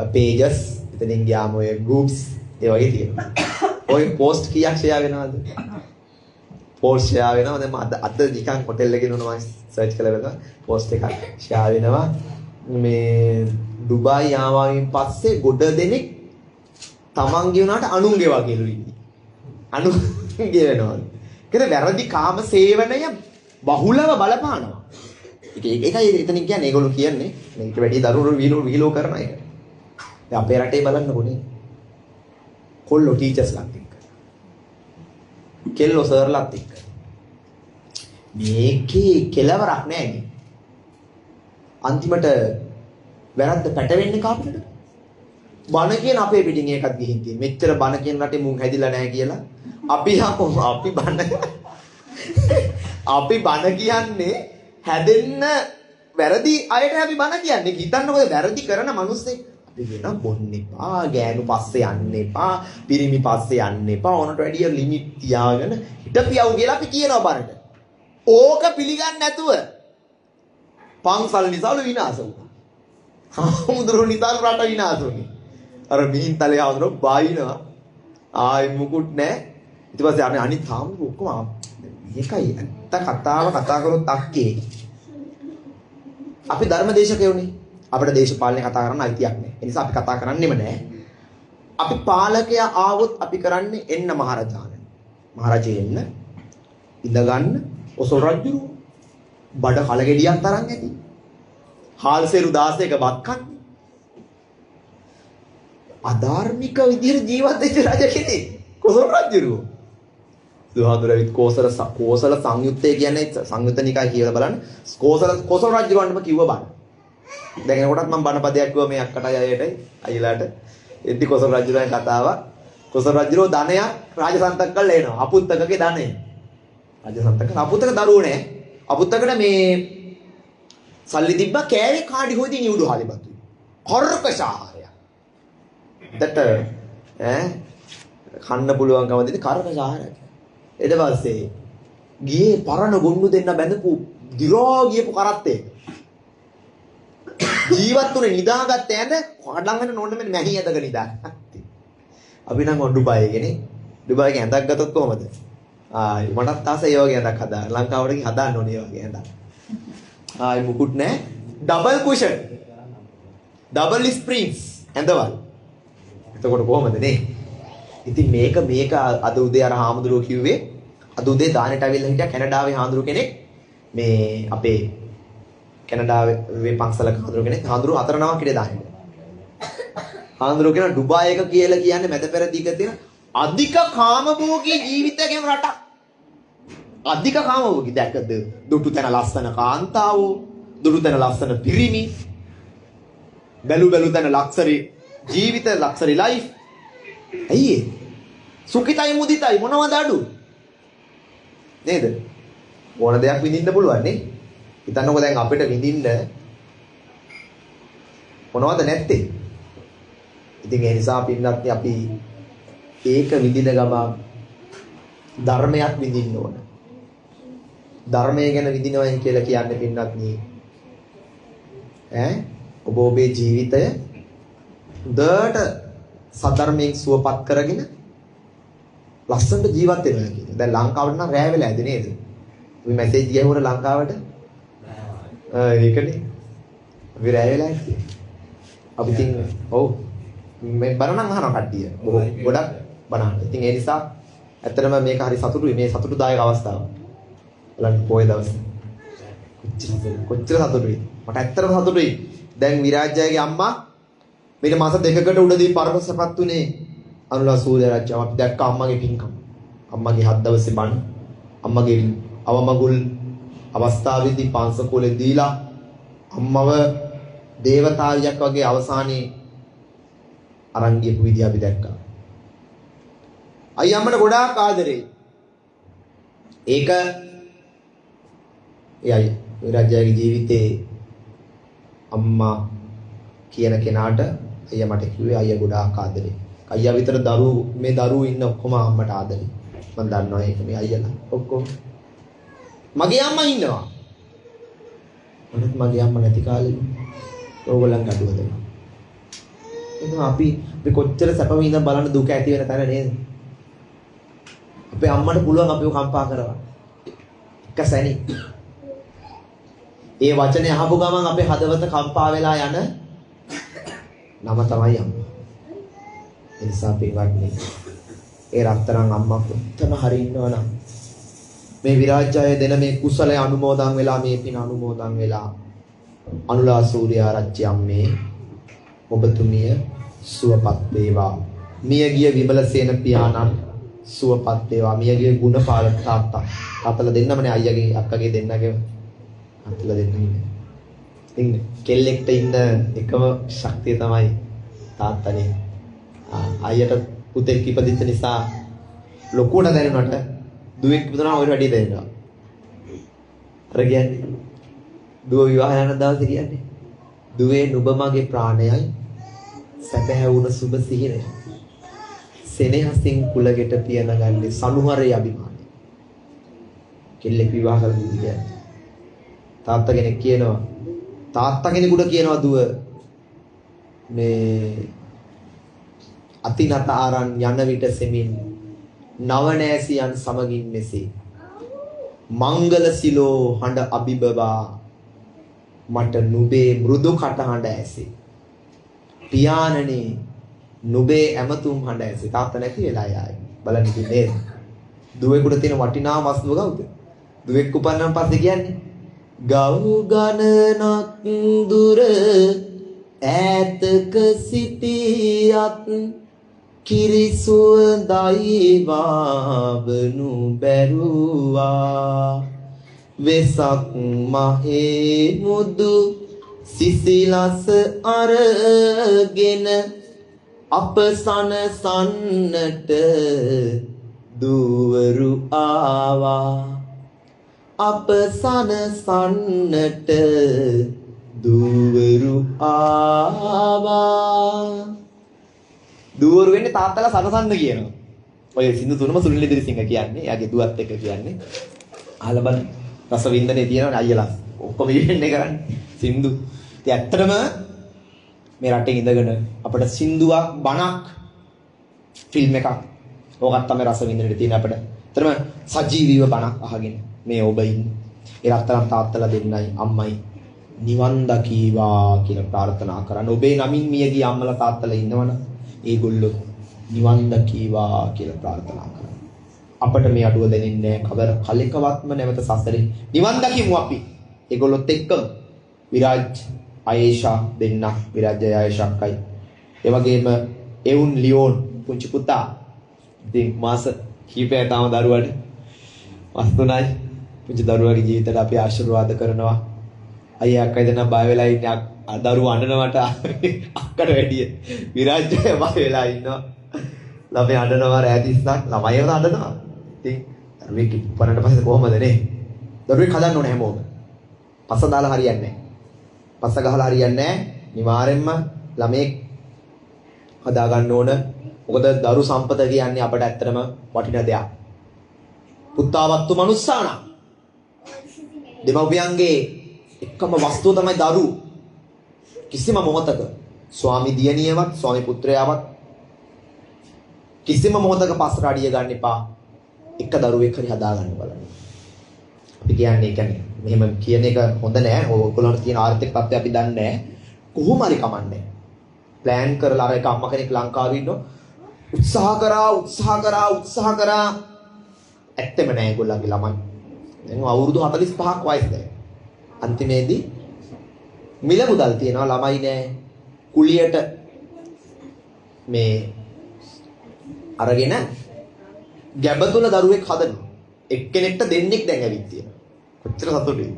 pages, එතනින් ගියාම ඔය groups ඒ වගේ තියෙනවා. ඔය post කීයක් share වෙනවද? post share වෙනවා. දැන් අද නිකන් hotel එකේ නෝන මම search කළා බලනවා post එකක් share වෙනවා. මේ ඩුබායි ආවයින් පස්සේ ගොඩ දෙනෙක් තමන්ගේ වුණාට අනුන්ගේ වගේලු ඉන්නේ. අනුන්ගේ වෙනවා. ඒකද වැරදි කාම සේවනය බහුලව බලපානවා. ඒකයි එතනින් කියන්නේ ඒගොල්ලෝ කියන්නේ මේකට වැඩි දරුණු විහිළු කරන එක. දැන් අපේ රටේ බලන්නකො නේ. කොල්ලෝ ටීචර්ස්ලාත් එක්ක. කෙල්ලෝ සර්ලාත් එක්ක. මේකේ කෙලවරක් නැහැ නේ. අන්තිමට වැරද්ද පැටවෙන්නේ කාටද? බණ කියන අපේ පිටින් එකක් ගිහින් තියෙන. මෙච්චර බණ කියන රටේ මුන් හැදිලා නැහැ කියලා. අපි බණ කියන්නේ හැදෙන්න වැරදි අයට අපි බණ කියන්නේ. හිතන්නකො වැරදි කරන මිනිස්සෙක් අපි වෙන බොන්න එපා, ගෑනු පස්සේ යන්න එපා, පිරිමි පස්සේ යන්න එපා, ඕනට වැඩිය ලිමිට් තියාගෙන හිටපියව් කියලා අපි කියනවා බණට. ඕක පිළිගන්නේ නැතුව පන්සල් නිසාලු විනාශ වුණා. හාමුදුරුවෝ නිසාලු රට විනාශ වුණේ. අර මිහින්තලේ හාමුදුරුවෝ බායිනවා. ආයි මුකුත් නැහැ. ඊට පස්සේ අනිත් හාමුදුරුවෝ ඔක්කොම මේකයි ඇත්ත කතාව කතා කරොත් අක්කේ. අපි ධර්මදේශකයෝනේ. අපිට දේශපාලනය කතා කරන්න අයිතියක් නැහැ. ඒ නිසා අපි කතා කරන්නෙම නැහැ. අපි පාලකයා ආවොත් අපි කරන්නේ එන්න මහරජාණන්. මහරජේ එන්න ඉඳ ගන්න ඔසොල් රජු බඩ කලගෙඩියක් තරම් ඇති. හාල්සෙරු 16ක බත් කන්නේ. අධාර්මික විදිහට ජීවත් වෙච්ච රජ කෙනෙක්. කොසොල් රජුරෝ. දුහාඳුරවිත් කෝසල සංයුත්තය කියන්නේ සංයුත්ත නිකාය කියලා බලන්න. කොසොල් රජුරවන්ටම කිව්ව බණ. දැන් එනකොටත් මම බණ පදයක් කිව්වා මේ අක්කටයි අයයටයි අයිලාට. එද්දි කොසොල් රජුරන් කතාවක්. කොසොල් රජුරෝ ධනයක් රාජසන්තක කරලා එනවා. අපුත්තකගේ ධනය. රාජසන්තක අපුත්තක දරුවෝ නෑ. අපුත්තකට මේ සල්ලි තිබ්බා කෑවේ කාඩි හොයදී නියුඩු හාලිපත්තු. කර්කශාහාරය. දැට කන්න පුළුවන්කම දෙන්නේ කර්කශාහාරය. ඊට පස්සේ ගියේ පරණ ගොන්නු දෙන්න බැඳපු දිරා ගියපු කරත්තේ. ජීවත් උනේ නිදාගත්ත ඇඳ කඩම් වෙන නෝන්න මෙන්න මැහි ඇදක නිදාගත්තේ. අපි නම් ඩුබායි එකනේ. ඩුබායි එකේ ඇඳක් ගත්තොත් කොහමද? මටත් ආස ඒ වගේ ඇඳක් හදා. ලංකාවට ගිහින් හදාන්න ඕනේ ඒ වගේ ඇඳක්. ආයි මුකුත් නැහැ. Double cushion. Double springs ඇඳවල්. එතකොට කොහමද නේ? ඉතින් මේක අද උදේ අර හාමුදුරුවෝ කිව්වේ අද උදේ දානෙට අවිල්ලා හිටියා කැනඩාවේ හාමුදුරුවෝ කෙනෙක් මේ අපේ කැනඩාවේ පන්සලක හාමුදුරුවෝ කෙනෙක් හාමුදුරුවෝ 4 නමක් හිටියේ දානෙට. හාමුදුරුවෝ කියන ඩුබායි එක කියලා කියන්නේ මැද පෙරදිග තියෙන අධික කාමභෝගී ජීවිතයකම රටක්. අධික කාමභෝගී දැක්කද? දුටු තැන ලස්සන කාන්තාවෝ, දුටු තැන ලස්සන පිරිමි, බැලු තැන ලක්සරි ජීවිත, ලක්සරි ලයිෆ්. ඇයි සුඛිතයි මුදිතයි මොනවද අඩු? නේද? ඕන දෙයක් විඳින්න පුළුවන් නේ. හිතන්නකෝ දැන් අපිට විඳින්න මොනවද නැත්තේ? ඉතින් ඒ නිසා පින්නත් අපි ඒක විඳින ගම ධර්මයක් විඳින්න ඕන. ධර්මය ගැන විඳිනවයි කියලා කියන්නේ පින්නත් නේ. ඔබ ඔබේ ජීවිතය දඩ සධර්මයෙන් සුවපත් කරගෙන ලස්සනට ජීවත් වෙනවා කියන්නේ. දැන් ලංකාවට නම් රැය වෙලා ඇද නේද? අපි මැසේජ් ගියවර ලංකාවට ඒකනේ. අපි රැය වෙලා ඇත්තේ. අපි ඉතින් ඔව් මේ බරණන් අහනවා කට්ටිය. ගොඩක් බනහන්න. ඉතින් ඒ නිසා ඇත්තටම මේක හරි සතුටුයි. මේ සතුටුදායක අවස්ථාව. බලන්න පොයේ දවසේ. කොච්චර සතුටුයි. මට ඇත්තටම සතුටුයි. දැන් විරාජ්‍යගේ අම්මා මේක මාස 2කට උඩදී පරමසපත් උනේ අනුලා සූර්යරාජ්‍යව. අපි දැක්ක අම්මගේ පින්කම්. අම්මගේ 7 දවසේ බණ. අම්මගේ අවමගුල් අවස්ථාවේදී පාංශකෝලේ දීලා අම්මව දේවතාවියක් වගේ අවසානයේ අරන් ගියපු විදිහ අපි දැක්කා. අයියා අම්මට ගොඩාක් ආදරේ. ඒක එයයි විරාජ්‍යගේ ජීවිතේ අම්මා කියන කෙනාට අයියා මට කිව්වේ අයියා ගොඩාක් ආදරේ. අයියා විතර මේ දරුවෝ ඉන්න ඔක්කොම අම්මට ආදරේ. මම දන්නවා ඒක මේ අයියලා ඔක්කොම. මගේ අම්මා ඉන්නවා. මනත් මගේ අම්මා නැති කාලේ ඕගොල්ලන් ගැටුව දෙනවා. එහෙනම් අපි කොච්චර සැප විඳ බලන්න දුක ඇති වෙන තැන නේද? අපේ අම්මට පුළුවන් අපිව කම්පා කරවන්න. එක සැනි. ඒ වචනේ අහපු ගමන් අපේ හදවත කම්පා වෙලා යන නම තමයි අම්මා. ඒ නිසා පින්වත්නි, ඒ රත්තරන් අම්මා කොත්තන හරි ඉන්නවනම් මේ විරාජ්‍යය දෙන මේ කුසලයේ අනුමෝදන් වෙලා මේ පින අනුමෝදන් වෙලා අනුලා සූර්යාරච්චි අම්මේ ඔබතුමිය සුවපත් වේවා. මියගිය විමලසේන පියාණන් සුවපත් වේවා. මියගිය ගුණපාල තාත්තා අතල දෙන්නමනේ අයියගේ අක්කගේ දෙන්නගේ අතල දෙන්නනේ. ඉන්නේ කෙල්ලෙක්ට ඉන්න එකම ශක්තිය තමයි තාත්තනේ. අයියට පුතෙක් ඉපදිච්ච නිසා ලොකුවට දැනුණාට දුවෙක් ඉපදුනා ඔය වැඩි දැනෙනවා. අර කියන්නේ දුව විවාහ යන දවසේ කියන්නේ දුවේ නුඹ මගේ ප්‍රාණයයි සැපහැවුන සුබ සිහිනය. සෙනෙහසින් කුලගෙට පියනගන්නේ සනුහරේ අභිමානයි. කෙල්ලෙක් විවාහ කරලා කියන්නේ. තාත්තා කෙනෙක් කියනවා තාත්තා කෙනෙකුට කියනවා දුව මේ අතිනත ආරන් යන විට සෙමින් නවනෑසියන් සමගින් මෙසේ මංගල සිලෝ හඬ අභිබවා මට නුඹේ මෘදු කටහඬ ඇසේ. පියාණනේ නුඹේ ඇමතුම් හඬ ඇසේ. තාත්තා නැති වෙලා යයි. බලන්න ඉතින් නේද? දුවෙකුට තියෙන වටිනා වස්තුව කවුද? දුවෙක් උපන්නන් පස්සේ කියන්නේ ගව් ගණනක් දුර ඈතක සිටියත් කිරි සුවඳයි වාවනු බැරුවා වෙසක් මහේ මුදු සිසිලස අරගෙන අප සනසන්නට දූවරු ආවා අප සනසන්නට දූවරු ආවා. දූවරු වෙන්නේ තාත්තලා සනසන්න කියනවා. ඔය සින්දු තුනම සුනිල් ඉදිරිසිංහ කියන්නේ. එයාගේ දුවත් එක්ක කියන්නේ. අහලා බලන්න. රස වින්දනේ තියෙනවනේ අයියලා. ඔක්කොම ඉන්නේ කරන්නේ. සින්දු. ඉතින් ඇත්තටම මේ රටේ ඉඳගෙන අපිට සින්දුවක් බණක් ෆිල්ම් එකක් ඕකත් තමයි රස වින්දනේට තියෙන අපිට. ඇත්තටම සජීවීව බණක් අහගෙන මේ ඔබ ඉන්නේ. ඒ රත්තරන් තාත්තලා දෙන්නයි අම්මයි නිවන් දකීවා කියලා ප්‍රාර්ථනා කරන්න. ඔබේ නමින් මියගිය අම්මලා තාත්තලා ඉන්නවනම් ඒගොල්ලෝ නිවන් දකීවා කියලා ප්‍රාර්ථනා කරන්න. අපිට මේ අඩුව දෙන්නේ කවර කලකවත්ම නැවත සසරේ නිවන් දකිමු අපි. ඒගොල්ලොත් එක්කම විරාජ් ආයේෂා දෙන්න විරාජ් ආයේෂාක්කයි. ඒ වගේම එවුන් ලියෝන් පුංචි පුතා. ඉතින් මාස කීපයක් තාම දරුවාට වස්තුණයි පුංචි දරුවාගේ ජීවිතයට අපි ආශිර්වාද කරනවා. අයියා අක්කයි දෙනා බය වෙලා ඉන්නේ දරුවා අඬනවට අක්කට වැඩිය විරාජ්‍ය බය වෙලා ඉන්නවා. ළමයි අඬනවා රැදිස්සක් ළමයිව අඬනවා. ඉතින් මේක පරණට පස්සේ කොහමද නේ? දරුවෙක් හදන්න ඕනේ හැමෝම. පස්ස දාලා හරියන්නේ නැහැ. පස්ස ගහලා හරියන්නේ නැහැ. නිවාරෙන්ම ළමෙක් හදා ගන්න ඕන. මොකද දරු සම්පත කියන්නේ අපට ඇත්තටම වටින දෙයක්. පුත්තාවත්තු මනුස්සාන. දෙමව්පියන්ගේ එකම වස්තුව තමයි දරු. කිසිම මොහතක ස්වාමි දියණියවත් ස්වාමි පුත්‍රයාවත් කිසිම මොහතක පස්සට අඩිය ගන්න එපා. එක දරුවෙක් හරි හදා ගන්න බලන්න. අපි කියන්නේ මෙහෙම කියන එක හොඳ නෑ. ඔයගොල්ලන්ට තියෙන ආර්ථික තත්ත්වය අපි දන්නේ නෑ. කොහොම හරි කමන්නේ. ප්ලෑන් කරලා අර එක අම්මා කෙනෙක් ලංකාවේ ඉන්නෝ උත්සාහ කරා ඇත්තෙම නෑ ඒගොල්ලන්ගේ ළමයි. දැන් අවුරුදු 45ක් වයස දැන්. අන්තිමේදී මිල මුදල් තියනවා ළමයි නෑ. කුලියට මේ අරගෙන ගැබ තුල දරුවෙක් හදනවා. එක්කෙනෙක්ට දෙන්නෙක් දැන් ඇවිත් තියෙනවා. කොච්චර සතුටුයි.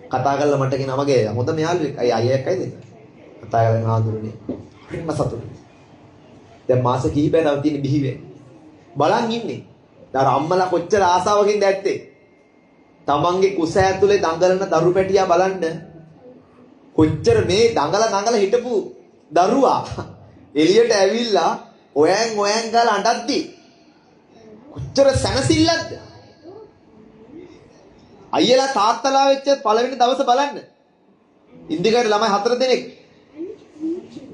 කතා කරලා මට කියන මගේ හොඳ මෙයාළුවෙක් අයියෙක්යි දෙන්න. කතා කරගෙන ආඳුරුනේ. හරිම සතුටුයි. දැන් මාස කිහිපයක් තව තියෙන බිහිවේ. බලන් ඉන්නේ. දැන් අම්මලා කොච්චර ආසාවකින්ද ඇත්තේ. තමන්ගේ කුස ඇතුලේ දඟලන දරු පැටියා බලන්න. කොච්චර මේ දඟල හිටපු දරුවා එළියට ඇවිල්ලා ඔයන් ගාලා අඬද්දි කොච්චර සැනසෙල්ලක්ද? අයියලා තාත්තලා වෙච්ච පළවෙනි දවස බලන්න. ඉන්දිකාවේ ළමයි 4 දෙනෙක්.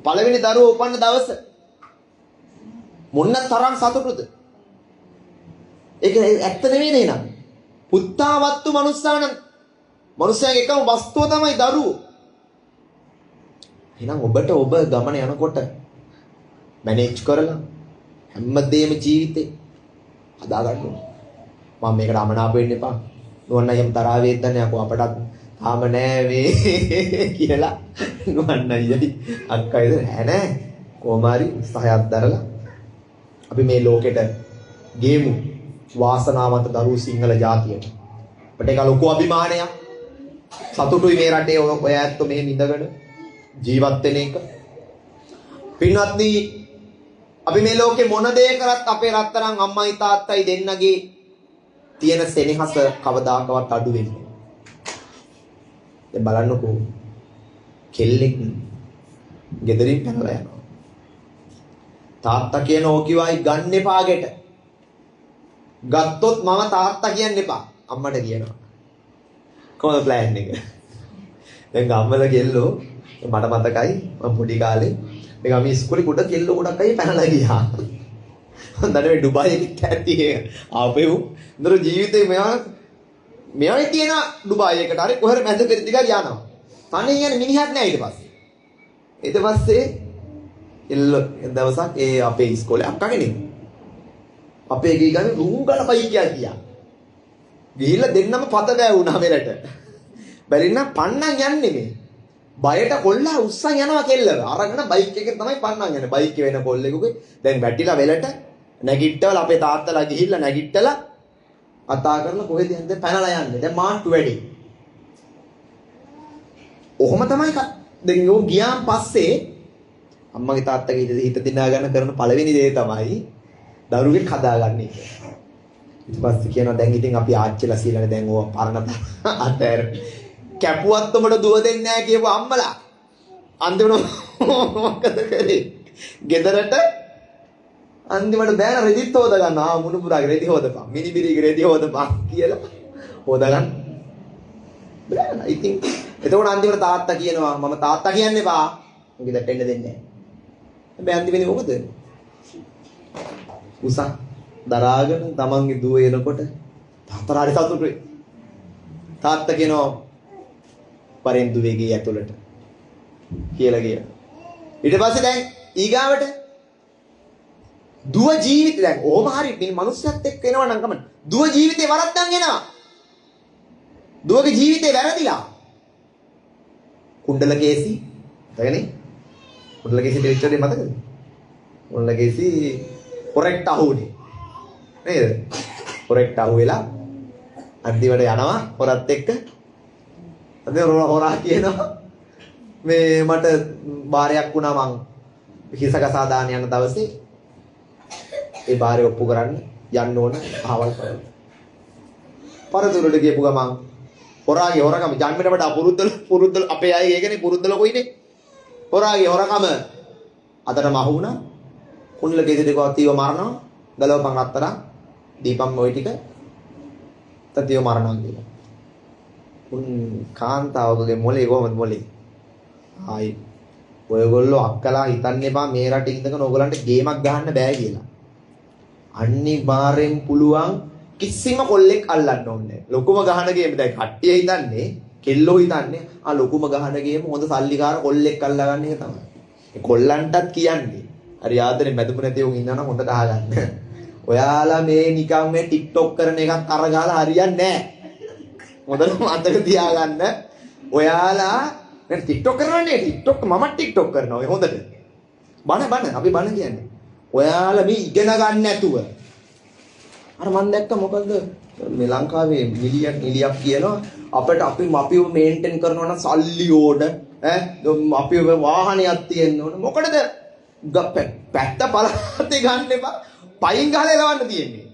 පළවෙනි දරුවෝ උපන්න දවස. මොන්න තරම් සතුටුද? ඒක ඇත්ත නෙවෙයි නේද? පුත්තාවත්තු මනුස්සාන මනුස්සයාගේ එකම වස්තුව තමයි දරුවෝ. එහෙනම් ඔබට ඔබ ගමන යනකොට මැනේජ් කරලා හැමදේම ජීවිතේ හදා ගන්න ඕනේ. මම මේකට අමනාප වෙන්න එපා. නුවන්නයිම් තරහ වේදන්නේ අපෝ අපටත් තාම නෑ මේ කියලා නුවන්නයි අක්කයිද නෑ කොහොම හරි උත්සාහයක් දරලා අපි මේ ලෝකෙට ගේමු වාසනාවන්ත දරුවෝ සිංහල ජාතියට. අපිට ඒක ලොකු අභිමානයක්. සතුටුයි මේ රටේ ඔය ඇත්තෝ මෙහෙම ඉඳගෙන ජීවත් වෙන එක. පින්වත්නි අපි මේ ලෝකේ මොන දේ කරත් අපේ රත්තරන් අම්මයි තාත්තයි දෙන්නගේ තියෙන සෙනෙහස කවදාකවත් අඩු වෙන්නේ නැහැ. දැන් බලන්නකෝ කෙල්ලෙක් ගෙදරින් පැනලා යනවා. තාත්තා කියන ඕකිවයි ගන්න එපා ගෙට. ගත්තොත් මම තාත්තා කියන්න එපා. අම්මට කියනවා. කොහොමද ප්ලෑන් එක? දැන් ගම්වල කෙල්ලෝ මට මතකයි මම පොඩි කාලේ මේ ගම ඉස්කෝලේ කොට කෙල්ලෝ ගොඩක් අය පැනලා ගියා. හොඳට මේ ඩුබායි එකත් ඇති ආපෙව්. නතර ජීවිතේ මෙයා කියන ඩුබායි එකට හරි කොහෙර මැද පෙරදිගා යනවා. තනියෙන් යන මිනිහක් නෑ ඊට පස්සේ. ඊට පස්සේ දවසක් ඒ අපේ ඉස්කෝලේ අක්කගෙනේ. අපේ ගිහගෙන රුංගල බයිකියා ගියා. ගිහිල්ලා දෙන්නම පත වැවුණා මෙරට. බැරිනම් පන්නන් යන්නේ මේ. බයට කොල්ලා උස්සන් යනවා කෙල්ලව. අරගෙන බයික් එකේ තමයි පන්නන් යන්නේ. බයික් වෙන කොල්ලෙකුගේ දැන් වැටිලා වෙලට නැගිට්ටවල අපේ තාත්තලා ගිහිල්ලා නැගිට්ටලා කතා කරලා කොහෙද යන්නේ පැනලා යන්නේ. දැන් මාට්ටු වැඩි. ඔහොම තමයි දැන් යෝ ගියාන් පස්සේ අම්මගේ තාත්තගේ හිත දිනා ගන්න කරන පළවෙනි දේ තමයි දරුවෙක් හදාගන්න එක. ඊට පස්සේ කියනවා දැන් ඉතින් අපි ආච්චිලා සීලානේ දැන් ඕවා පරණ අතෑර කැපුවත් උඹට දුව දෙන්නේ නැහැ කියපු අම්මලා අන්තිමට මොකද කරේ? ගෙදරට අන්තිමට බෑන රෙදිත් හොද ගන්නවා. ආ මුණුපුරාගේ රෙදි හොදපන්. මිනිබිරිගේ රෙදි හොදපන් කියලා හොද ගන්න. බෑන ඉතින් එතකොට අන්තිමට තාත්තා කියනවා මම තාත්තා කියන්න එපා. ගෙදරට එන්න දෙන්නේ නැහැ. හැබැයි අන්තිමේදී මොකද? උසා දරාගෙන තමන්ගේ දුව එනකොට තාත්තා හරි සතුටුයි. තාත්තා කියනවා පරෙන් දුවේ ගියේ ඇතුළට කියලා කියනවා. ඊට පස්සේ දැන් ඊගාවට දුව ජීවිතේ දැන් ඕම හරි මේ මනුස්සයත් එක්ක එනවා නම් කමන්න. දුව ජීවිතේ වරද්දන් එනවා. දුවගේ ජීවිතේ වැරදිලා. කුණ්ඩලකේසි දැකනේ? කුණ්ඩලකේසි පිළිච්චරේ මතකද? කුණ්ඩලකේසි කොරෙක්ට් අහුනේ. නේද? කොරෙක්ට් අහුවෙලා අන්තිමට යනවා හොරත් එක්ක. අද හොරා කියනවා මේ මට බාරයක් වුණා මං හිසකසා දාන යන දවසේ ඒ බාරය ඔප්පු කරන්න යන්න ඕන අහවල් කරලා. පරදුරට ගියපු ගමන් හොරාගේ හොරකම ජන්මෙට වඩා පුරුද්දල අපේ අය ඒකනේ පුරුද්දල කොයිනේ. හොරාගේ හොරකම අතටම අහු වුණා. කුණ්ඩල ගෙදරට ගිහුවා මරනවා. ගලවපන් අත්තරා දීපම් ওই ටික තතිය මරනවා කියලා. කාන්තාවකගේ මොලේ කොහමද මොලේ? ආයි ඔයගොල්ලෝ අක්කලා හිතන්න එපා මේ රටේ ඉඳගෙන ඔයගලන්ට ගේමක් ගහන්න බෑ කියලා. අනිවාර්යෙන් පුළුවන් කිසිම කොල්ලෙක් අල්ලන්න ඕනේ. ලොකුම ගහන ගේම දැන් කට්ටිය හිතන්නේ කෙල්ලෝ හිතන්නේ ලොකුම ගහන ගේම හොඳ සල්ලිකාර කොල්ලෙක් අල්ලගන්න එක තමයි. ඒ කොල්ලන්ටත් කියන්නේ හරි ආදරේ මැදුම නැති උන් ඉන්නවනම් හොඳට අහගන්න. ඔයාලා මේ නිකන් මේ TikTok කරන එකක් අරගාලා හරියන්නේ නැහැ. මොදල් මතක තියාගන්න. ඔයාලා දැන් TikTok කරනනේ TikTok මම TikTok කරනවා. ඒ හොඳට. බණ අපි බණ කියන්නේ. ඔයාලා මේ ඉගෙන ගන්න නැතුව අර මම දැක්ක මොකද මේ ලංකාවේ මිලියක් කියනවා අපිට අපිව මේන්ටේන් කරනවා නම් සල්ලි ඕන අපි වාහනයක් තියෙන්න ඕන. මොකටද පැත්ත පළාතේ ගන්න එපා. පයින් ගහලා එලවන්න තියෙන්නේ.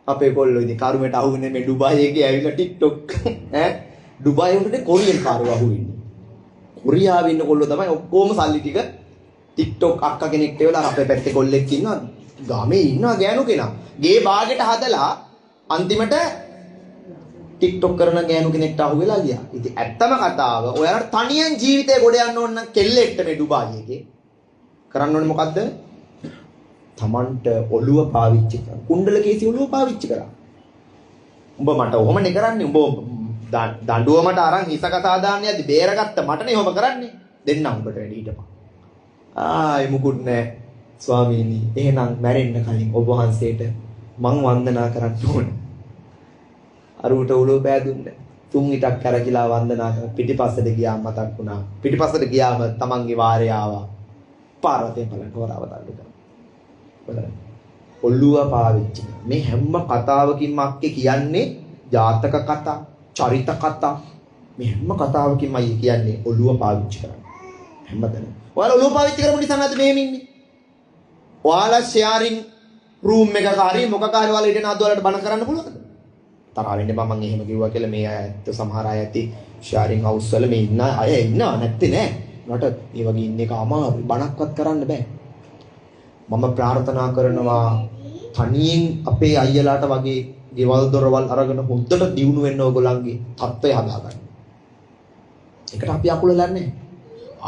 අපේ කොල්ලෝ ඉතින් කරුමෙට අහුවෙන්නේ මේ ඩුබායි එකේ ඇවිල්ලා TikTok ඩුබායි වලට කොරියන් කාරෝ අහුවෙන්නේ. කොරියාවේ ඉන්න කොල්ලෝ තමයි ඔක්කොම සල්ලි ටික TikTok අක්කා කෙනෙක් කියලා අපේ පැත්තේ කොල්ලෙක් ඉන්නවා. ගාමේ ඉන්නවා ගෑනු කෙනා. ගේ බාගෙට හදලා අන්තිමට TikTok කරන ගෑනු කෙනෙක්ට අහු වෙලා ගියා. ඉතින් ඇත්තම කතාව ඔයාලට තනියෙන් ජීවිතේ ගොඩ යන්න ඕන නම් කෙල්ලෙක්ට මේ ඩුබායි එකේ කරන්න ඕනේ මොකද්ද? තමන්ට ඔළුව පාවිච්චි කරන්න. කුණ්ඩල කේසි ඔළුව පාවිච්චි කරා. උඹ මට ඔහොමනේ කරන්නේ. උඹ දඬුවමට අරන් හිස කතා දාන්න යද්දි බේරගත්ත මටනේ ඔහොම කරන්නේ. දෙන්නම් උඹට වැඩි හිටපන්. ආයි මුකුත් නැහැ. ස්වාමීනි එහෙනම් මැරෙන්න කලින් ඔබ වහන්සේට මං වන්දනා කරන්න ඕනේ. අරුවට උලෝ පෑදුන්නේ. 3 ඉටක් කරකිලා වන්දනා කර පිටිපස්සට ගියාම මතක් වුණා. පිටිපස්සට ගියාම තමන්ගේ වාරය ආවා. පාර්වතයෙන් බලන්න හොරාව තල්ලු කරා. බලන්න. ඔල්ලුව පාවිච්චි කරා. මේ හැම කතාවකින්ම අක්කේ කියන්නේ ජාතක කතා, චරිත කතා. මේ හැම කතාවකින්ම අයියේ කියන්නේ ඔල්ලුව පාවිච්චි කරා. හැමතැනම. ඔයාලා ඔල්ලුව පාවිච්චි කරපු නිසා නැද්ද මෙහෙම ඉන්නේ? ඔයාලා ෂෙයාරින් රූම් එකක හරි මොකක හරි ඔයාලා ඉඳන් අද ඔයාලට බණ කරන්න පුළුවන්ද? තරහ වෙන්න බෑ මම එහෙම කිව්වා කියලා මේ අය ඇත්ත සමහර අය ඇති ෂෙයාරින් හවුස් වල මේ ඉන්න අය ඉන්නවා නැත්තේ නෑ. මට මේ වගේ ඉන්න එක අමාරුයි බණක්වත් කරන්න බෑ. මම ප්‍රාර්ථනා කරනවා තනියෙන් අපේ අයියලාට වගේ ගෙවල් දොරවල් අරගෙන හොද්දට දියුණු වෙන්න ඕගොල්ලන්ගේ තත්ත්වය හදාගන්න. ඒකට අපි අකුල ලන්නේ.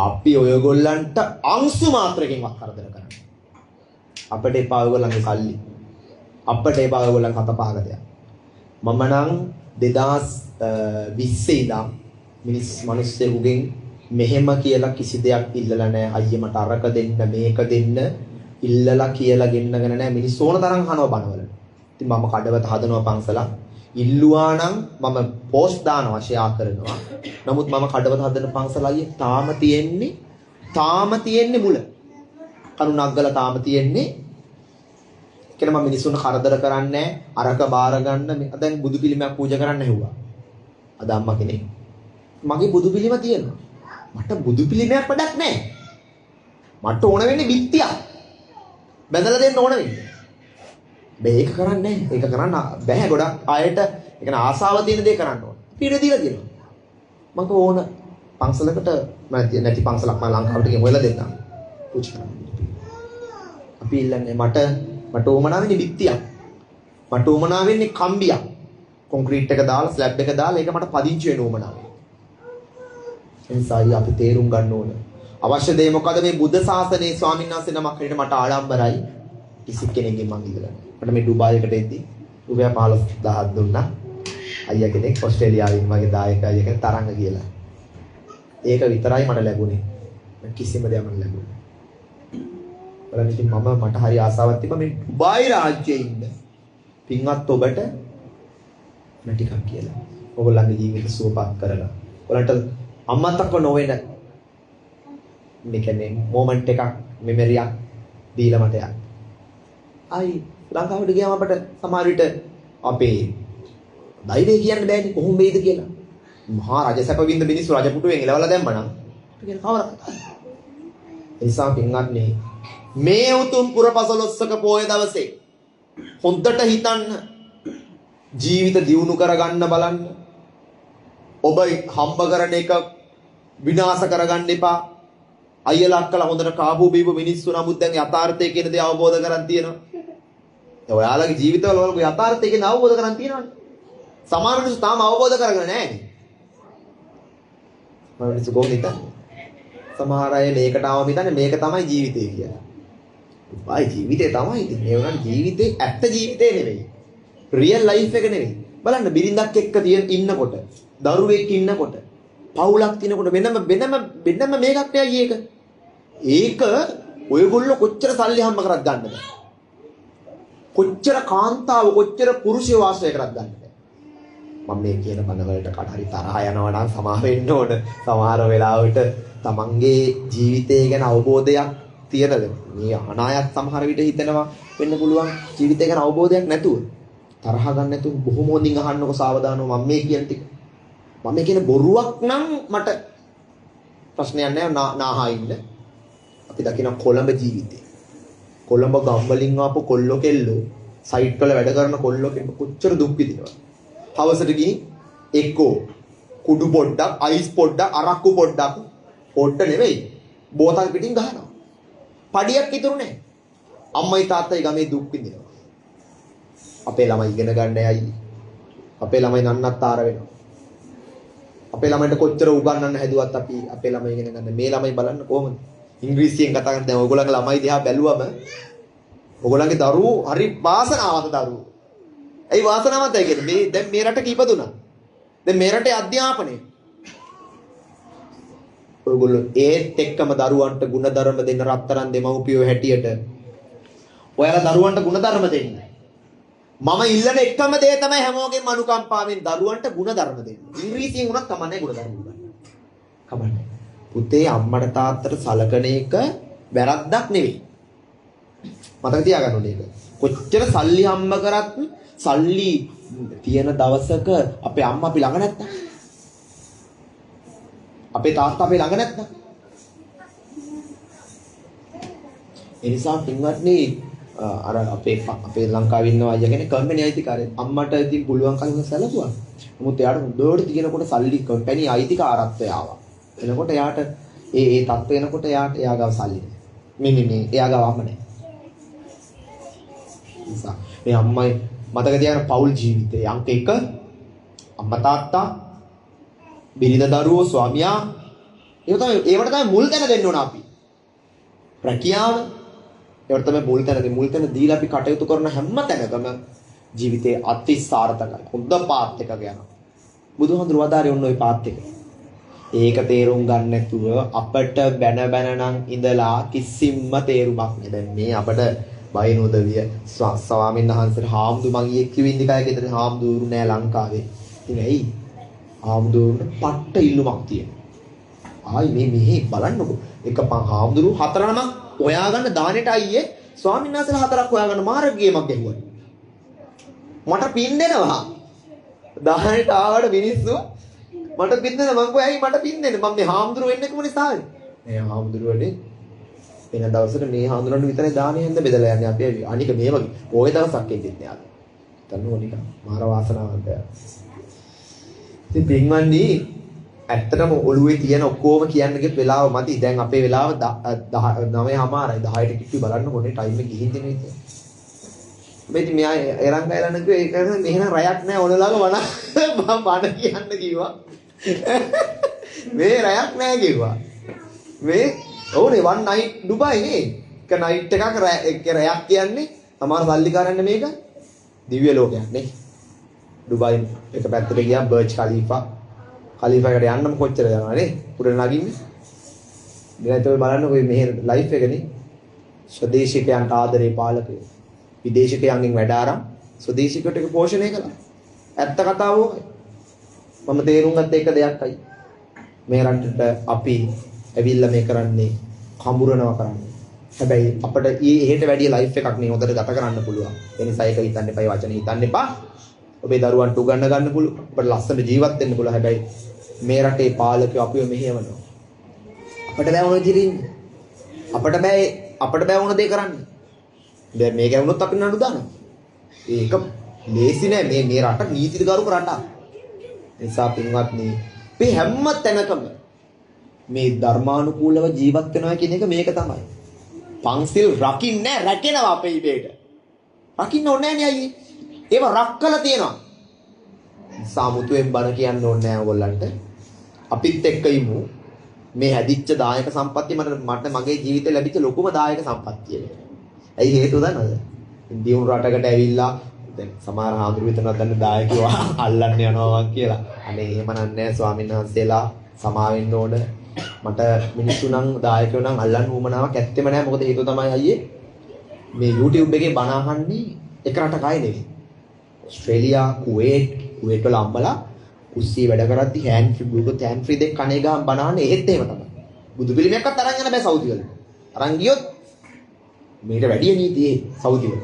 අපි ඔයගොල්ලන්ට අංශු මාත්‍රකින්වත් කරදර කරන්නේ. අපිට එපා ඔයගොල්ලන්ගේ සල්ලි. අපිට එපා ඔයගොල්ලන් කත පහක දෙයක්. මම නම් 2020 ඉඳන් මිනිස්සුගෙන් මෙහෙම කියලා කිසි දෙයක් ඉල්ලලා නැහැ. අයියේ මට අරක දෙන්න මේක දෙන්න ඉල්ලලා කියලා ගෙන්නගෙන නැහැ. මිනිස්සු ඕන තරම් කනවා බනවල. ඉතින් මම කඩවත හදනවා පන්සලක්. ඉල්ලුවා නම් මම පෝස්ට් දානවා ෂෙයා කරනවා. නමුත් මම කඩවත හදන පන්සල අයියේ තාම තියෙන්නේ මුල. කණු නග්ගලා තාම තියෙන්නේ කියලා මම මිනිස්සුන්ට කරදර කරන්නේ අරක බාර ගන්න මේ දැන් බුදු පිළිමයක් පූජා කරන්න හැවුවා. අද අම්මා කෙනෙක් මගේ බුදු පිළිම තියෙනවා. මට බුදු පිළිමයක් වැඩක් නැහැ. මට ඕන වෙන්නේ බිත්තියක්. බැදලා දෙන්න ඕන වෙන්නේ. මේක කරන්නේ නැහැ. ඒක කරන්න බෑ ගොඩක් අයට ඒ කියන්නේ ආසාව තියෙන දේ කරන්න ඕන. පීඩ දීලා තියෙනවා. මම ඕන පන්සලකට නැති පන්සලක් මම ලංකාවට ගිහින් හොයලා දෙන්නම්. පූජා කරන්න. අපි ඉල්ලන්නේ මට උමනා වෙන්නේ බිත්තියක්. මට උමනා වෙන්නේ කම්බියක්. කොන්ක්‍රීට් එක දාලා ස්ලැබ් එක දාලා ඒක මට පදිංචි වෙන උමනා වෙන්නේ. එනිසා අපි තේරුම් ගන්න ඕන. අවශ්‍ය දේ මොකද මේ බුද්ධ ශාසනයේ ස්වාමීන් වහන්සේ නමක් හැටියට මට ආඩම්බරයි. කිසි කෙනෙක්ගෙන් මං ඉල්ලලා නැහැ. මට මේ ඩුබායි එකට එද්දී රුපියල් 15000ක් දුන්නා. අයියා කෙනෙක් ඕස්ට්‍රේලියාවෙන් වගේ දායකයෙක් තරංග කියලා. ඒක විතරයි මට ලැබුණේ. කිසිම දෙයක් මට ලැබුණේ බලන්න ඉතින් මට හරි ආසාවක් තිබ්බා මේ ඩුබායි රාජ්‍යයේ ඉන්න පින්වත් ඔබට මම ටිකක් කියලා. ඔයගොල්ලන්ගේ ජීවිත සුවපත් කරලා. ඔයාලට අම්මතක්ව නොවන මේ කියන්නේ මොමන්ට් එකක් මෙමරියක් දීලා මට යන්න. ආයි ලංකාවට ගියාම අපිට සමහර විට අපේ ධෛර්යය කියන්න බෑනේ කොහොම වෙයිද කියලා. මහා රජසැප වින්ද මිනිස්සු රජපුටුවෙන් එලවලා දැම්මනම් කියන කවර කතාවද? ඒ නිසා පින්වත්නි මේ උතුම් පුරපසළොස්වක පොය දවසේ හොඳට හිතන්න ජීවිත දියුණු කරගන්න බලන්න. ඔබ හම්බ කරන එක විනාශ කරගන්න එපා. අයියලා අක්කලා හොඳට කාබු බීපු මිනිස්සු නමුත් දැන් යථාර්ථය කියන දේ අවබෝධ කරන් තියෙනවා. ඔයාලගේ ජීවිතවල ඔයාලගේ යථාර්ථය කියන අවබෝධ කරන් තියෙනවනේ. සමහර මිනිස්සු තාම අවබෝධ කරගෙන නැහැ නේ. මිනිස්සු කොහොමද හිතන්නේ? සමහර අය මේකට ආවම හිතන්නේ මේක තමයි ජීවිතය කියලා. ආයි ජීවිතේ තමයි ඉතින්. ඒ වුණාට ජීවිතේ ඇත්ත ජීවිතේ නෙවෙයි. රියල් ලයිෆ් එක නෙවෙයි. බලන්න බිරිඳක් එක්ක ඉන්නකොට, දරුවෙක් ඉන්නකොට, පවුලක් තිනකොට වෙනම මේකක් නෑ ඒක. ඒක ඔයගොල්ලෝ කොච්චර සල්ලි හම්බ කරත් ගන්න බෑ. කොච්චර කාන්තාව කොච්චර පුරුෂය වාසය කරත් ගන්න බෑ. මම මේ කියන බණ වලට කඩරි තරහ යනවා නම් සමාව වෙන්න ඕන. සමහර වෙලාවට තමන්ගේ ජීවිතය ගැන අවබෝධයක් තියනද මේ අනායත් සමහර විට හිතෙනවා වෙන්න පුළුවන් ජීවිතය ගැන අවබෝධයක් නැතුව තරහ ගන්න නැතුව බොහොම හොඳින් අහන්නකො සාවධානව මම මේ කියන ටික මම මේ කියන බොරුවක් නම් මට ප්‍රශ්නයක් නැහැ නාහා ඉන්න අපි දකින කොළඹ ජීවිතේ කොළඹ ගම් වලින් ආපු කොල්ලෝ කෙල්ලෝ සයිට් වල වැඩ කරන කොල්ලෝ කෙල්ලෝ කොච්චර දුක් විඳිනවද හවසට ගිහින් එක්කෝ කුඩු පොඩ්ඩක් අයිස් පොඩ්ඩක් අරක්කු පොඩ්ඩක් පොඩ්ඩ නෙවෙයි බෝතල් පිටින් ගහනවා පඩියක් ඉතුරු නැහැ. අම්මයි තාත්තයි ගමේ දුක් විඳිනවා. අපේ ළමයි ඉගෙන ගන්න යයි. අපේ ළමයි නන්නත්තර වෙනවා. අපේ ළමයින්ට කොච්චර උගන්වන්න හැදුවත් අපි අපේ ළමයි ඉගෙන ගන්න. මේ ළමයි බලන්න කොහොමද? ඉංග්‍රීසියෙන් කතා කරන දැන් ඔයගොල්ලන්ගේ ළමයි දිහා බැලුවම ඔයගොල්ලන්ගේ දරුවෝ හරි වාසනාවන්ත දරුවෝ. ඇයි වාසනාවන්තයි කියන්නේ? මේ දැන් මේ රට කීපදුනා. දැන් මේ රටේ අධ්‍යාපනය ඔයගොල්ලෝ ඒත් එක්කම දරුවන්ට ಗುಣධර්ම දෙන්න රත්තරන් දෙමව්පියෝ හැටියට ඔයාලා දරුවන්ට ಗುಣධර්ම දෙන්න. මම ඉල්ලන එකම දේ තමයි හැමෝගෙම අනුකම්පාවෙන් දරුවන්ට ಗುಣධර්ම දෙන්න. ඉංග්‍රීසියෙන් උනත් කමන්නේ ಗುಣධර්ම ගන්න. කමන්නේ. පුතේ අම්මට තාත්තට සලකන එක වැරද්දක් නෙවෙයි. මතක තියාගන්න ඕනේ ඒක. කොච්චර සල්ලි හම්බ කරත් සල්ලි තියෙන දවසක අපේ අම්මා අපි ළඟ නැත්තම් අපේ තාත්තා අපේ ළඟ නැත්තම් ඒ නිසා පින්වත්නි අර අපේ ලංකාවේ ඉන්න අය කෙනෙක් කම්පැනි අයිතිකාරයෙක් අම්මට ඉතින් පුළුවන් කලින් සැලකුවා. නමුත් එයාට හොඳට තියෙනකොට සල්ලි කම්පැනි අයිතිකාරත්වය ආවා. එනකොට එයාට ඒ තත්ත්වය එනකොට එයා ගාව සල්ලි නෑ. මේ එයා ගාව අම්ම නෑ. නිසා මේ අම්මයි මතක තියාගන්න පෞල් ජීවිතේ අංක 1 අම්මා තාත්තා බිරිඳ දරුවෝ ස්වාමියා ඒවට තමයි මුල් තැන දෙන්න ඕන අපි. ප්‍රකියාව ඒවට තමයි මුල් තැන දීලා අපි කටයුතු කරන හැම තැනකම ජීවිතේ අති සාර්ථකයි. හොඳ පාත් එකක යනවා. බුදුහාමුදුරුවෝ වදාරේ ඔන්න ඔය පාත් එක. ඒක තේරුම් ගන්න නැතුව අපට බැන නම් ඉඳලා කිසිම තේරුමක් නෑ. දැන් මේ අපට බයිනෝදවිය ස්වාමීන් වහන්සේට හාමුදුරු මං ඊයේ කිව්ව ඉන්දිකායේ ගෙදර හාමුදුරු නෑ ලංකාවේ. ඉතින් ඇයි? හාමුදුරුන්ට පට්ට ඉල්ලුමක් තියෙනවා. ආයි මෙහි බලන්නකෝ. එක හාමුදුරු 4 නමක් හොයාගන්න දානෙට අයියේ ස්වාමීන් වහන්සේලා 4ක් හොයාගන්න මාර්ගයමක් ගැහුවා. මට පින් දෙනවා. දානෙට ආවට මිනිස්සු මට පින් දෙන්න මං කොහේ ඇයි මට පින් දෙන්න මම මේ හාමුදුරු වෙන්න කොහොමද ඉස්සාවේ? මේ හාමුදුරුවනේ වෙන දවසට මේ හාමුදුරන්ට විතරයි දානෙ හන්ද බෙදලා යන්නේ අපි අනික මේ වගේ ඕය දවසක් එන්නේ නැහැ අද. තන්නෝ නිකන් මාර වාසනාවන්තය. ඉතින් පින්වන්දි ඇත්තටම ඔළුවේ තියෙන ඔක්කොම කියන්නගෙත් වෙලාව මදි. දැන් අපේ වෙලාව 9:00යි 10ට කිව්වි බලන්න මොනේ ටයිම් එක ගිහින් දෙන විදිය. මේ ඉතින් මෙයා එරන් ගයලා නේද ඒක මෙහෙනම් රයක් නැහැ ඔනලග මම බණ කියන්න කිව්වා. මේ රයක් නැහැ කිව්වා. මේ ඕනේ one night ඩුබායි නේ. එක නයිට් එකක් රැයක් කියන්නේ සමහර සල්ලිකාරයන්ට මේක දිව්‍ය ලෝකයක් නේ. ඩුබායි එක පැත්තට ගියා බර්ජ් khalifa එකට යන්නම කොච්චර යනවා නේ. පුරේ නගින්නේ. දැන් ඔය බලන්නකො මේ ලයිෆ් එකනේ. ස්වදේශිකයන්ට ආදරේ පාලකයෝ. විදේශිකයන්ගෙන් වැඩ ආරම් ස්වදේශිකයට එක පෝෂණය කළා. ඇත්ත කතාව ඕකයි. මම තේරුම් ගත්ත එක දෙයක්යි. මේ රටට අපි ඇවිල්ලා මේ කරන්නේ කඹරනවා කරන්නේ. හැබැයි අපිට එහෙට වැඩි ලයිෆ් එකක් නේ හොඳට ගත කරන්න පුළුවන්. ඒ නිසා ඒක හිතන්න එපා, වචන හිතන්න එපා. ඔබේ දරුවන්ට උගන්ව ගන්න පුළුවන්. අපිට ලස්සන ජීවත් වෙන්න පුළුවන්. හැබැයි මේ රටේ පාලකයෝ අපිව මෙහෙයවනවා. අපිට බෑ ඕන විදිහට ඉන්න. අපිට බෑ ඕන දේ කරන්න. දැන් මේක වුණොත් අපි නඩු දානවා. ඒක ලේසි නෑ මේ රට නීතිගරුක රටක්. ඒ නිසා පින්වත්නි අපි හැම තැනකම මේ ධර්මානුකූලව ජීවත් වෙනවා කියන එක මේක තමයි. පංසිල් රකින්නේ රැකෙනවා අපේ ඉබේට. රකින්න ඕනේ නෑ අයියේ. ඒව රක්කලා තියෙනවා. සාමුතුවෙන් බණ කියන්න ඕනේ නෑ ඔයගොල්ලන්ට. අපිත් එක්ක ඉමු. මේ හැදිච්ච දායක සම්පත්තිය මට මගේ ජීවිතේ ලැබිච්ච ලොකුම දායක සම්පත්තිය. ඇයි හේතුව දන්නවද? දියුණු රටකට ඇවිල්ලා දැන් සමහර හාමුදුරු විතරක් දන්න දායකයෝ අල්ලන්න යනවා කියලා. අනේ එහෙම නෑ ස්වාමීන් වහන්සේලා සමා වෙන්න ඕන. මට මිනිස්සු නම් දායකයෝ නම් අල්ලන්න උවමනාවක් ඇත්තෙම නෑ. මොකද හේතුව තමයි අයියේ මේ YouTube එකේ බණ අහන්නේ එක රටක අය නෙවෙයි. ඔස්ට්‍රේලියා, කුවේට් වල අම්මලා කුස්සිය වැඩ කරද්දි hand free Bluetooth hand free දෙක කණේ ගහන් බණහන්නේ එහෙත් එහෙම තමයි. බුදු පිළිමයක්වත් අරන් යන්න බෑ සෞදි වල. අරන් ගියොත් මේකට වැඩි නීතියේ සෞදි වල.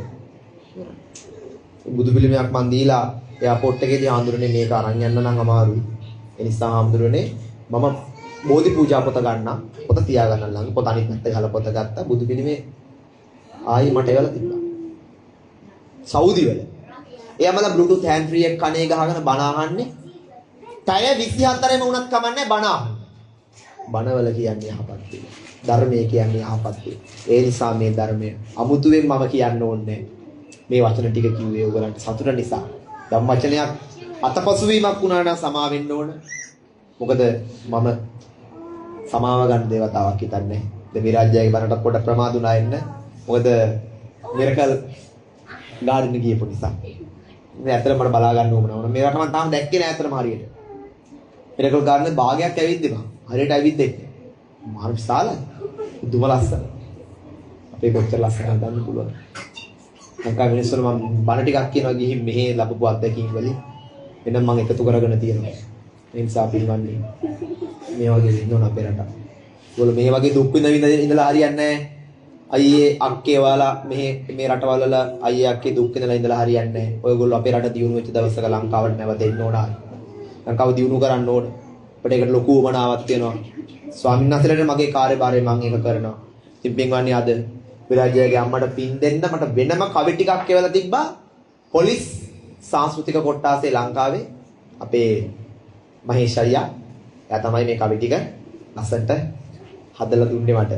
බුදු පිළිමයක් මන් දීලා එයාපෝට් එකේදී හාමුදුරනේ මේක අරන් යන්න නම් අමාරුයි. ඒ නිසා හාමුදුරනේ මම බෝධි පූජා පොත ගන්න පොත තියාගන්න ළඟ පොත අනිත් පැත්ත ගහලා පොත ගත්තා. බුදු පිළිමේ ආයි මට එවලා තිබ්බා. සෞදි වල. එයාමලා බ්ලූටූත් හෑන්ඩ් ෆ්‍රී එක කණේ ගහගෙන බණ අහන්නේ. පැය 24ෙම වුණත් කමන්නේ බණ අහන්න. බණවල කියන්නේ යහපත් දේ. ධර්මයේ කියන්නේ යහපත් දේ. ඒ නිසා මේ ධර්මය අමුතුවෙන් මම කියන්න ඕනේ මේ වචන ටික කිව්වේ ඔයගලන්ට සතුට නිසා. ධම්මචනයක් අතපසුවීමක් වුණා නම් සමා වෙන්න ඕන. මොකද මම සමාව ගන්න දේවතාවක් හිතන්නේ. දෙවිරාජ්‍යයේ බණට පොඩ ප්‍රමාදුනා එන්න. මොකද මිරකල් ගාඩන් ගියපු නිසා. මේ ඇත්තට මට බලා ගන්න ඕන වුණා. මේ රට මම තාම දැක්කේ නෑ ඇත්තටම හරියට. මිරකල් ගාඩන් භාගයක් ඇවිද්දේ මම. හරියට ඇවිද්දේ. මාරු විශාලයි. දුම ලස්සන. අපේ කොච්චර ලස්සන හදන්න පුළුවන්. ලංකාවේ මිනිස්සුන්ට මම බණ ටිකක් කියනවා ගිහින් මෙහෙ ලැබපු අත්දැකීම් වලින් එනම් මම එකතු කරගෙන තියෙනවා. ඒ නිසා පිළිවන්නේ මේ වගේ ඉන්න ඕන අපේ රට. ඒගොල්ලෝ මේ වගේ දුක් ඉඳලා හරියන්නේ නැහැ. අයියේ අක්කේ වාලා මේ රටවල වල අයියේ අක්කේ දුක් ඉඳලා හරියන්නේ නැහැ. ඔයගොල්ලෝ අපේ රට දියුණු වෙච්ච දවසක ලංකාවට නැවත එන්න ඕන. ලංකාව දියුණු කරන්න ඕන. අපිට ඒකට ලොකු උවමනාවක් තියෙනවා. ස්වාමීන් වහන්සේලාට මගේ කාර්යභාරය මම ඒක කරනවා. ඉතින් පින්වන්නේ අද විරාජයගේ අම්මට පින් දෙන්න මට වෙනම කවි ටිකක් කියවලා තිබ්බා. පොලිස් සංස්කෘතික කොට්ටාසේ ලංකාවේ අපේ මහේෂ් අයියා. එයා තමයි මේ කවි ටික ලස්සන්ට හදලා දුන්නේ මට.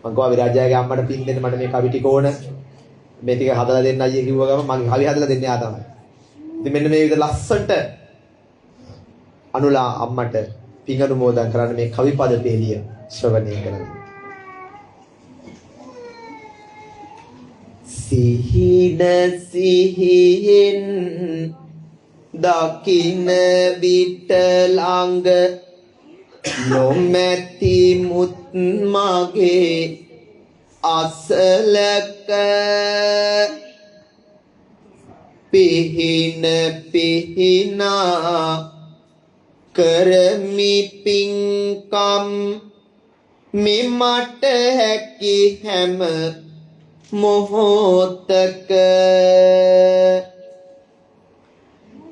මම ගියා විරාජයගේ අම්මට පින් දෙන්න මට මේ කවි ටික ඕන. මේ ටික හදලා දෙන්න අයියේ කිව්ව ගමන් මම කවි හදලා දෙන්නේ ආ තමයි. ඉතින් මෙන්න මේ විදිහ ලස්සන්ට අනුලා අම්මට පින් අනුමෝදන් කරන්න මේ කවි පද පෙළිය ශ්‍රවණය කරන්න. සිහින සිහියෙන් දකින්න විට ළඟ නොමැති මුත් මගේ අසලක පිහින පිහිනා කරමි පින්කම් මෙමට හැකි හැම මොහොතක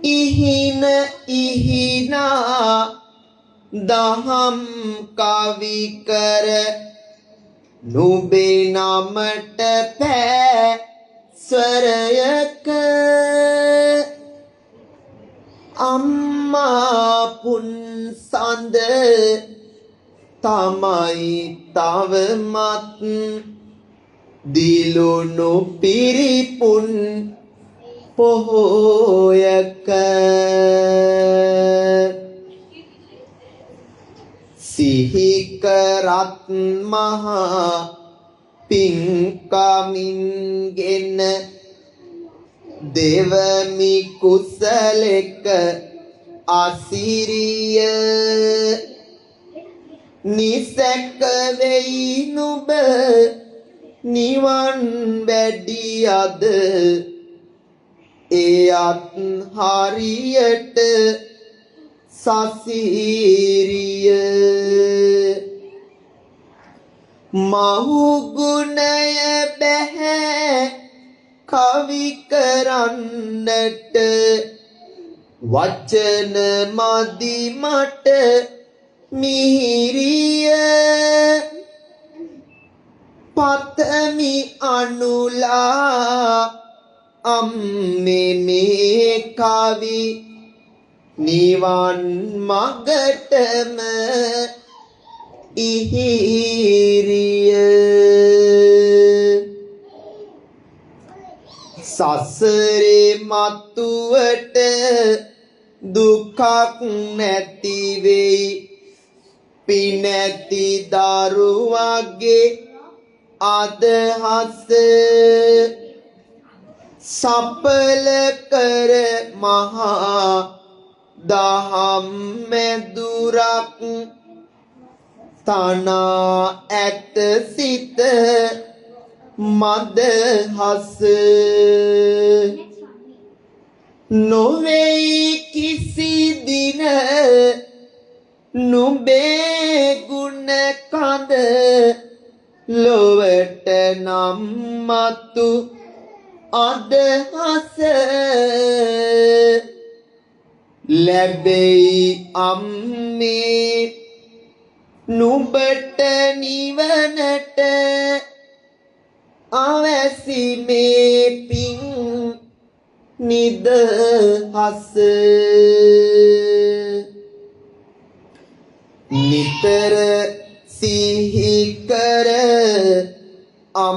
ඉහින ඉහිනා දහම් කවි කර නුඹේ නමට පෑ ස්වරයක අම්මා පුන්සඳ තමයි තවමත් දිලුණු පිරිපුන් පොහොයක සිහි කරත් මහා පින්කමින්ගෙන දෙවමි කුසලෙක අසිරිය නිසක වෙයි නුඹ නිවන් වැඩියද එයත් හරියට සසිරිය මහු ගුණය බැහැ කවි කරන්නට වචන මදි මට මිහිරිය පතමි අනුලා අම්මේ මේ කවි නිවන් මගටම ඉහිරිය සසරේ මතුවට දුකක් නැති වෙයි පිනැති දරුවගේ අදහස සපල කර මහා දහම් මැදුරක් තනා ඇත සිත මදහස නොවේයි කිසි දින නුඹේ ගුණ කඳ ලොවට නම් මතු අදහස ලැබෙයි අම්මේ නුඹට නිවනට අවැසි මේ පිං නිදහස නිතර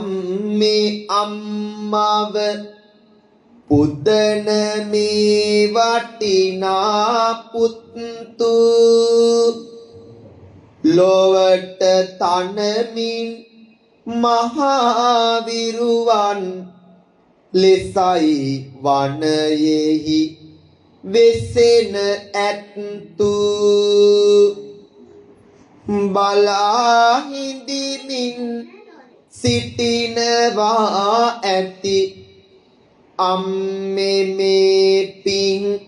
අම්මේ අම්මව පුදන මේ වටිනා පුත්තු ලොවට තනමින් මහා විරුවන් ලෙසයි වනයෙහි වෙසෙන ඇත්තු බලා හිඳිමින් සිටිනවා ඇති අම්මේ මේ පිං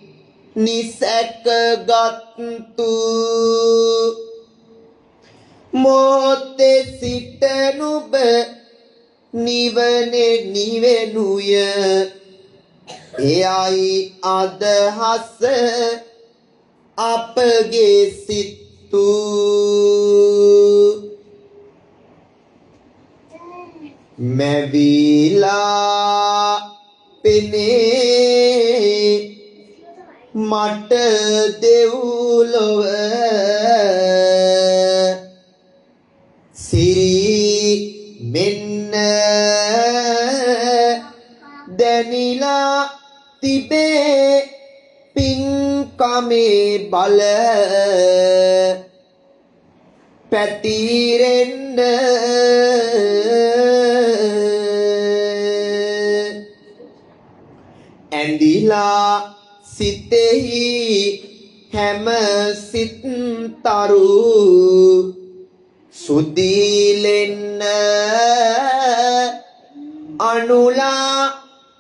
නිසැකගත්තු මොහොතේ සිට නුඹ නිවනේ නිවෙනුය එයයි අදහස අපගේ සිත්තු මැවිලා පෙනේ මට දෙව්ලොව සිරි මෙන්න දැනිලා තිබේ පින්කමේ බල පැතිරෙන්න ඇඳිලා සිතෙහි හැම සිත්තරු සුදීලෙන්න අනුලා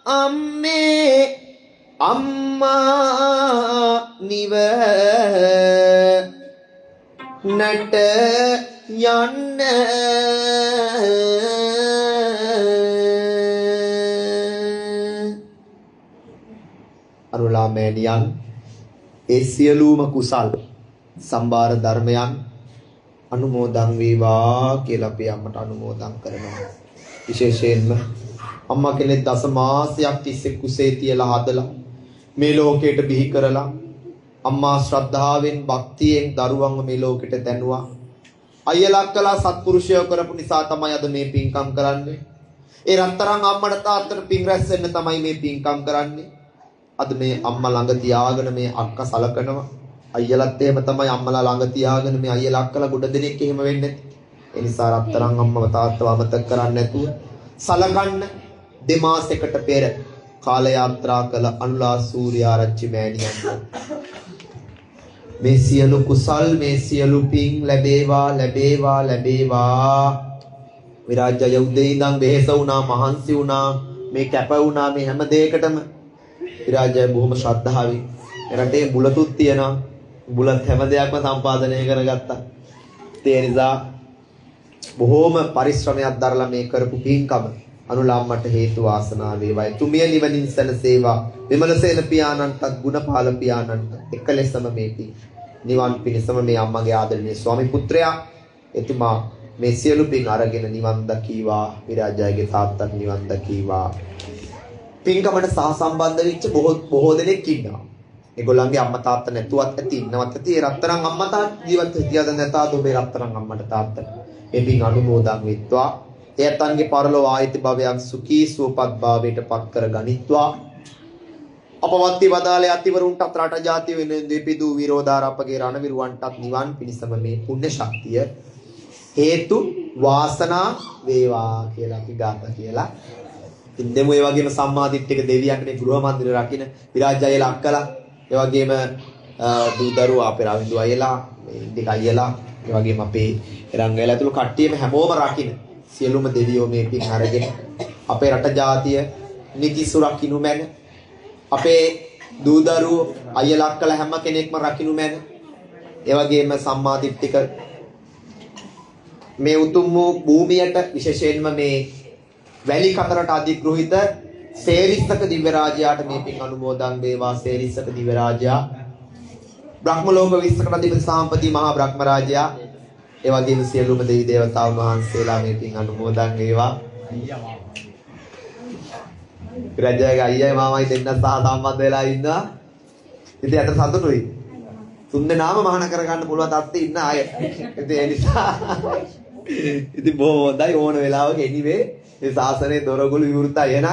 අම්මේ අම්මා නිව නට යන්න අනුලා මෑණියන් ඒ සියලුම කුසල් සම්බාර ධර්මයන් අනුමෝදන් වේවා කියලා අපි අම්මට අනුමෝදන් කරනවා. විශේෂයෙන්ම අම්මා කෙනෙක් දස මාසයක් තිස්සේ කුසේ තියලා හදලා මේ ලෝකයට බිහි කරලා අම්මා ශ්‍රද්ධාවෙන් භක්තියෙන් දරුවන්ව මේ ලෝකෙට දැනුවා. අයියලා අක්කලා සත්පුරුෂයෝ කරපු නිසා තමයි අද මේ පින්කම් කරන්නේ. ඒ රත්තරන් අම්මට තාත්තට පින් රැස් වෙන්න තමයි මේ පින්කම් කරන්නේ. අද මේ අම්මා ළඟ තියාගෙන මේ අක්කා සලකනවා. අයියලත් එහෙම තමයි අම්මලා ළඟ තියාගෙන මේ අයියලා අක්කලා ගොඩ දෙනෙක් එහෙම වෙන්නේ නැති. ඒ නිසා රත්තරන් අම්මව තාත්තව අමතක කරන්නේ නැතුව සලකන්න දෙමාසයකට පෙර කාල යාත්‍රා කළ අනුලා සූර්යාරච්චි මෑණියන් මේ සියලු කුසල් මේ සියලු පින් ලැබේවා ලැබේවා ලැබේවා. විරාජ්‍ය උදේ ඉඳන් වෙහෙස වුණා මහන්සි වුණා මේ කැප වුණා මේ හැම දෙයකටම විරාජ්‍ය බොහොම ශ්‍රද්ධාවයි. රටේ බුලතුත් තියනවා බුලත් හැම දෙයක්ම සම්පාදනය කරගත්තා. ඒ නිසා බොහොම පරිශ්‍රමයක් දරලා මේ කරපු පින්කම අනුලාම්මට හේතු වාසනා වේවා. තුමිය නිවනින් සැනසේවා. විමලසේන පියාණන්ටත් ගුණපාල පියාණන්ට එකලෙසම මේ පින් නිවන් පිණසම මේ අම්මගේ ආදරණීය ස්වාමි පුත්‍රයා එතුමා මේ සියලු පින් අරගෙන නිවන් දකීවා. විරාජයගේ තාත්තත් නිවන් දකීවා. පින්කමට සහසම්බන්ධ වෙච්ච බොහෝ දෙනෙක් ඉන්නවා. ඒගොල්ලන්ගේ අම්මා තාත්තා නැතුවත් ඇති ඉන්නවත් ඇති. ඒ රත්තරන් අම්මා තාත්තා ජීවත් හිටියද නැතාද ඔබේ රත්තරන් අම්මට තාත්තට ඒ පින් අනුමෝදන් වෙත්වා. එයත්න්ගේ පරලෝ ආයති භවයක් සුඛී සුවපත් භාවයට පත් කර ගනිත්වා. අපවත්ති වදාලේ අතිවරුන්ටත් රට ජාතිය වෙනුවෙන් දෙපිදු විරෝධාර අපගේ රණවිරුවන්ටත් නිවන් පිණසම මේ පුණ්‍ය ශක්තිය හේතු වාසනා වේවා කියලා අපි ගාථා කියලා ඉන්නෙමු. ඒ වගේම සම්මාදිට්ඨික දෙවියන්ගේ ගෘහ මන්දිර රකින්න විරාජ්‍යයලා අක්කලා ඒ වගේම දූදරුවා අපේ රවින්දු අයියලා ඉන්දික අයියලා ඒ වගේම අපේ රංගයලා ඇතුළු කට්ටියම හැමෝම රකින්න සියලුම දෙවියෝ මේ පින් අරගෙන අපේ රට ජාතිය නිති සුරකින්නු මැන අපේ දූදරුවෝ අයියලා අක්කලා හැම කෙනෙක්ම රකින්නු මැන ඒ වගේම සම්මාදිට්ඨික මේ උතුම් වූ භූමියට විශේෂයෙන්ම මේ වැලි කතරට අධිග්‍රහිත සේරිස්සක දිව්‍ය රාජයාට මේ පින් අනුමෝදන් වේවා. සේරිස්සක දිව්‍ය රාජයා බ්‍රහ්ම ලෝක විස්සකට අධිපති සාම්පති මහා බ්‍රහ්ම රාජයා ඒ වගේම සියලුම දෙවි දේවතාවුන් වහන්සේලා මේ පින් අනුමෝදන් වේවා. රාජයාගේ අයියයි මාමයි දෙන්න සහ සම්බන්ධ වෙලා ඉන්නවා. ඉතින් අත සතුටුයි. තුන්දෙනාම මහාන කරගන්න පුළුවන් තත්ත්වයේ ඉන්න අය. ඉතින් ඒ නිසා ඉතින් බොහොම හොඳයි ඕන වෙලාවක anyway මේ ශාසනයේ දොරගුළු විවෘතයි එන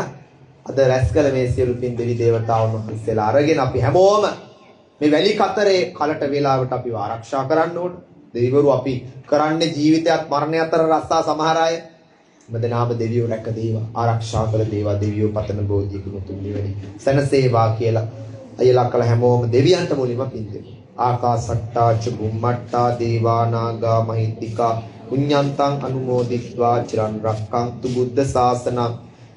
අද රැස්කල මේ සියලු පින් දෙවි දේවතාවුන් වහන්සේලා අරගෙන අපි හැමෝම මේ වැලි කතරේ කලට වේලාවට අපි ආරක්ෂා කරන්න ඕන. දෙවිවරු අපි කරන්නේ ජීවිතයත් මරණය අතර රස්සා සමහර අය මදනාම දෙවියෝ රැක දේවා ආරක්ෂා කළ දේවා දෙවියෝ පතන බෝධියක මුතුන් නිවැරදි සනසේවා කියලා අයලා කළ හැමෝම දෙවියන්ට මුලින්ම පින් දෙමු. ආකාසට්ටා ච බුම්මට්ටා දේවා නාග මහිද්దికා පුඤ්ඤන්තං අනුමෝදිත්වා චිරන් රක්ඛන්තු බුද්ධ ශාසනං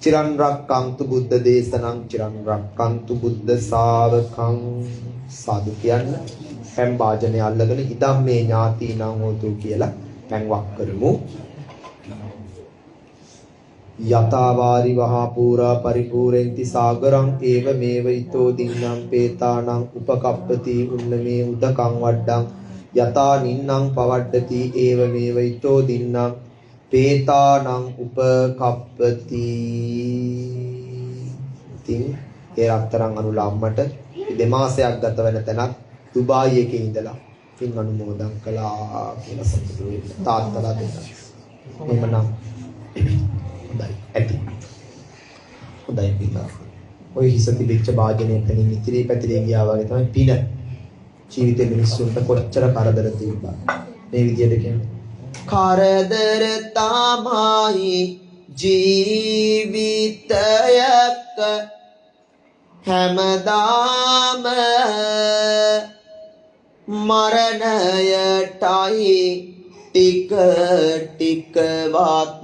චිරන් රක්ඛන්තු බුද්ධ දේශනං චිරන් රක්ඛන්තු බුද්ධ ශාවකං සාදු කියන්න පැන් වාජනය අල්ලගෙන ඉදම් මේ ඥාතිනං හෝතු කියලා පැන් වක් කරමු. යතාවාරි වහා පූරා පරිපූර්ෙන්ති සාගරං ඒව මේව ඊතෝ දින්නම් පේතානං උපකප්පති උන්නමේ උදකං වඩ්ඩං යතා නින්නම් පවඩ්ඩති ඒව මේව ඊතෝ දින්නම් පේතානං උපකප්පති. ඉතින් ඒ රත්තරන් අනුලම්මට දෙමාසයක් ගත වෙන තැනක් දුබායි එකේ ඉඳලා පින් අනුමෝදන් කළා කියලා සතුටු වෙන්න තාත්තලා දෙන්න. එහෙමනම් හොඳයි ඇති. හොඳයි පින්නා. ඔය හිස තිබිච්ච වාජනය තනින් ඉතිරි පැතිරේ ගියා වගේ තමයි පින. ජීවිතේ මිනිස්සුන්ට කොච්චර කරදර තිබ්බා. මේ විදියට කියන්නේ. කරදර තමයි ජීවිතයක හැමදාම මරණයටයි ටික ටිකවත්